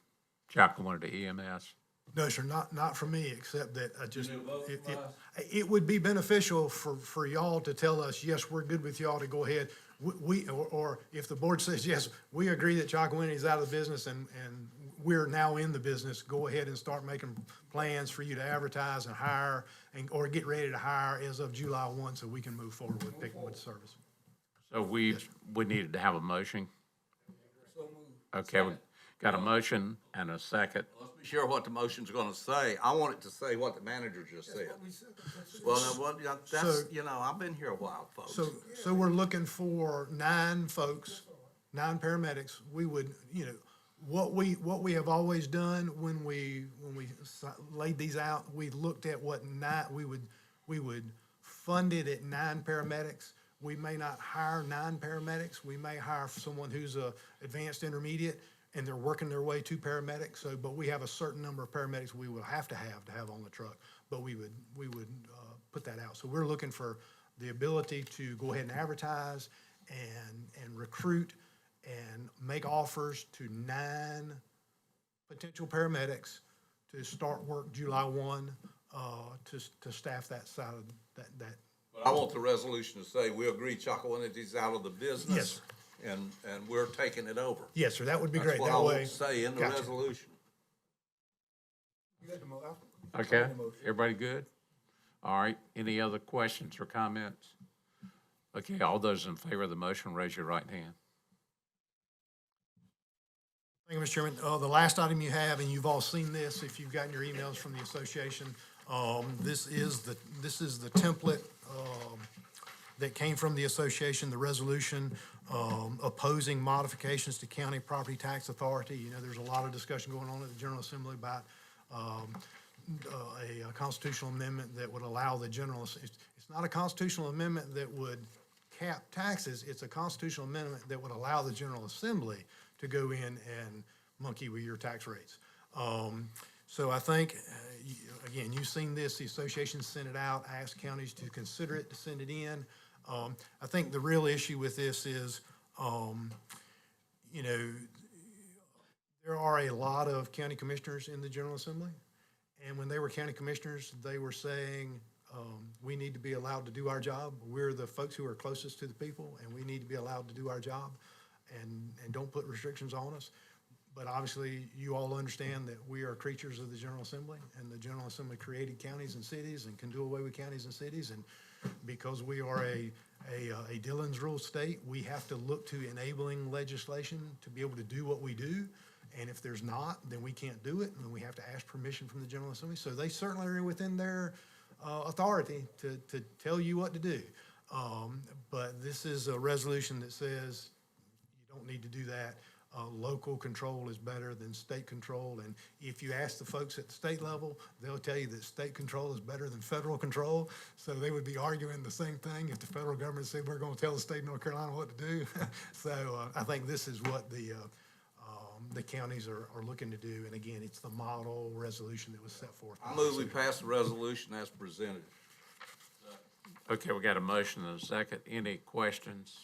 Chocowinity EMS? No, sir, not for me, except that it would be beneficial for y'all to tell us, yes, we're good with y'all to go ahead. Or if the board says, yes, we agree that Chocowinity is out of the business and we're now in the business, go ahead and start making plans for you to advertise and hire or get ready to hire as of July 1 so we can move forward with picking with the service. So we needed to have a motion. Okay, we got a motion and a second. Let's be sure what the motion's gonna say. I want it to say what the manager just said. Well, now, that's, I've been here a while, folks. So we're looking for 9 folks, 9 paramedics. We would, what we have always done when we laid these out, we looked at what we would fund it at 9 paramedics. We may not hire 9 paramedics. We may hire someone who's a advanced intermediate and they're working their way to paramedics. So, but we have a certain number of paramedics we will have on the truck. But we would put that out. So we're looking for the ability to go ahead and advertise and recruit and make offers to 9 potential paramedics to start work July 1 to staff that side of that. But I want the resolution to say, we agree Chocowinity's out of the business. Yes. And we're taking it over. Yes, sir, that would be great. That's what I That want way. to say in the Gotcha. resolution. Okay, everybody good? All right, any other questions or comments? Okay, all those in favor of the motion, raise your right hand. Thank you, Mr. Chairman. The last item you have, and you've all seen this if you've gotten your emails from the association, this is the template that came from the association, the resolution opposing modifications to county property tax authority. There's a lot of discussion going on at the General Assembly about a constitutional amendment that would allow the general, it's not a constitutional amendment that would cap taxes, it's a constitutional amendment that would allow the General Assembly to go in and monkey with your tax rates. So I think, again, you've seen this, the association sent it out, asked counties to consider it, to send it in. I think the real issue with this is, there are a lot of county commissioners in the General Assembly. And when they were county commissioners, they were saying, we need to be allowed to do our job. We're the folks who are closest to the people, and we need to be allowed to do our job and don't put restrictions on us. But obviously, you all understand that we are creatures of the General Assembly, and the General Assembly created counties and cities and can do away with counties and cities. And because we are a Dillon's Rule state, we have to look to enabling legislation to be able to do what we do. And if there's not, then we can't do it, and we have to ask permission from the General Assembly. So they certainly are within their authority to tell you what to do. But this is a resolution that says you don't need to do that. local control is better than state control. And if you ask the folks at the state level, they'll tell you that state control is better than federal control. So they would be arguing the same thing if the federal government said, we're going to tell the state of North Carolina what to do. So I think this is what the counties are looking to do. And again, it's the model resolution that was set forth. I move we pass the resolution as presented. Okay, we got a motion and a second. Any questions?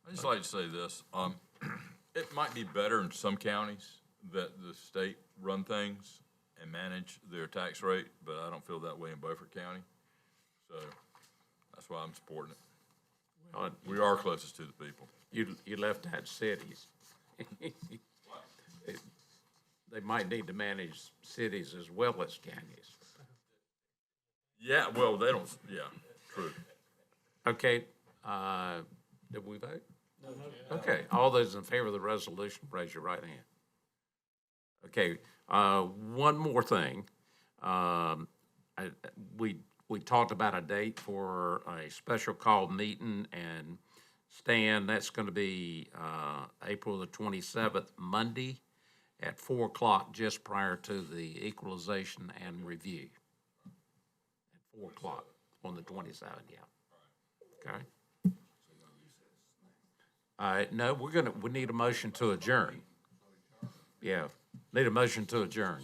I'd just like to say this, it might be better in some counties that the state run things and manage their tax rate, but I don't feel that way in Beaufort County. So that's why I'm supporting it. Well, We are closest to the people. you left out cities. They might need to manage cities as well as counties. Yeah, well, they don't, yeah, true. Okay, did we vote? Okay, all those in favor of the resolution, raise your right hand. Okay, one more thing. We talked about a date for a special call meeting, and Stan, that's gonna be, April the 27th, Monday at 4 o'clock, just prior to the equalization and review. At 4 o'clock on the 27th, yeah. Okay? No, we need a motion to adjourn. Yeah, need a motion to adjourn.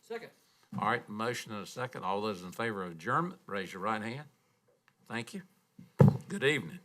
Second. All right, motion and a second. All those in favor of adjournment, raise your right hand. Thank you. Good evening.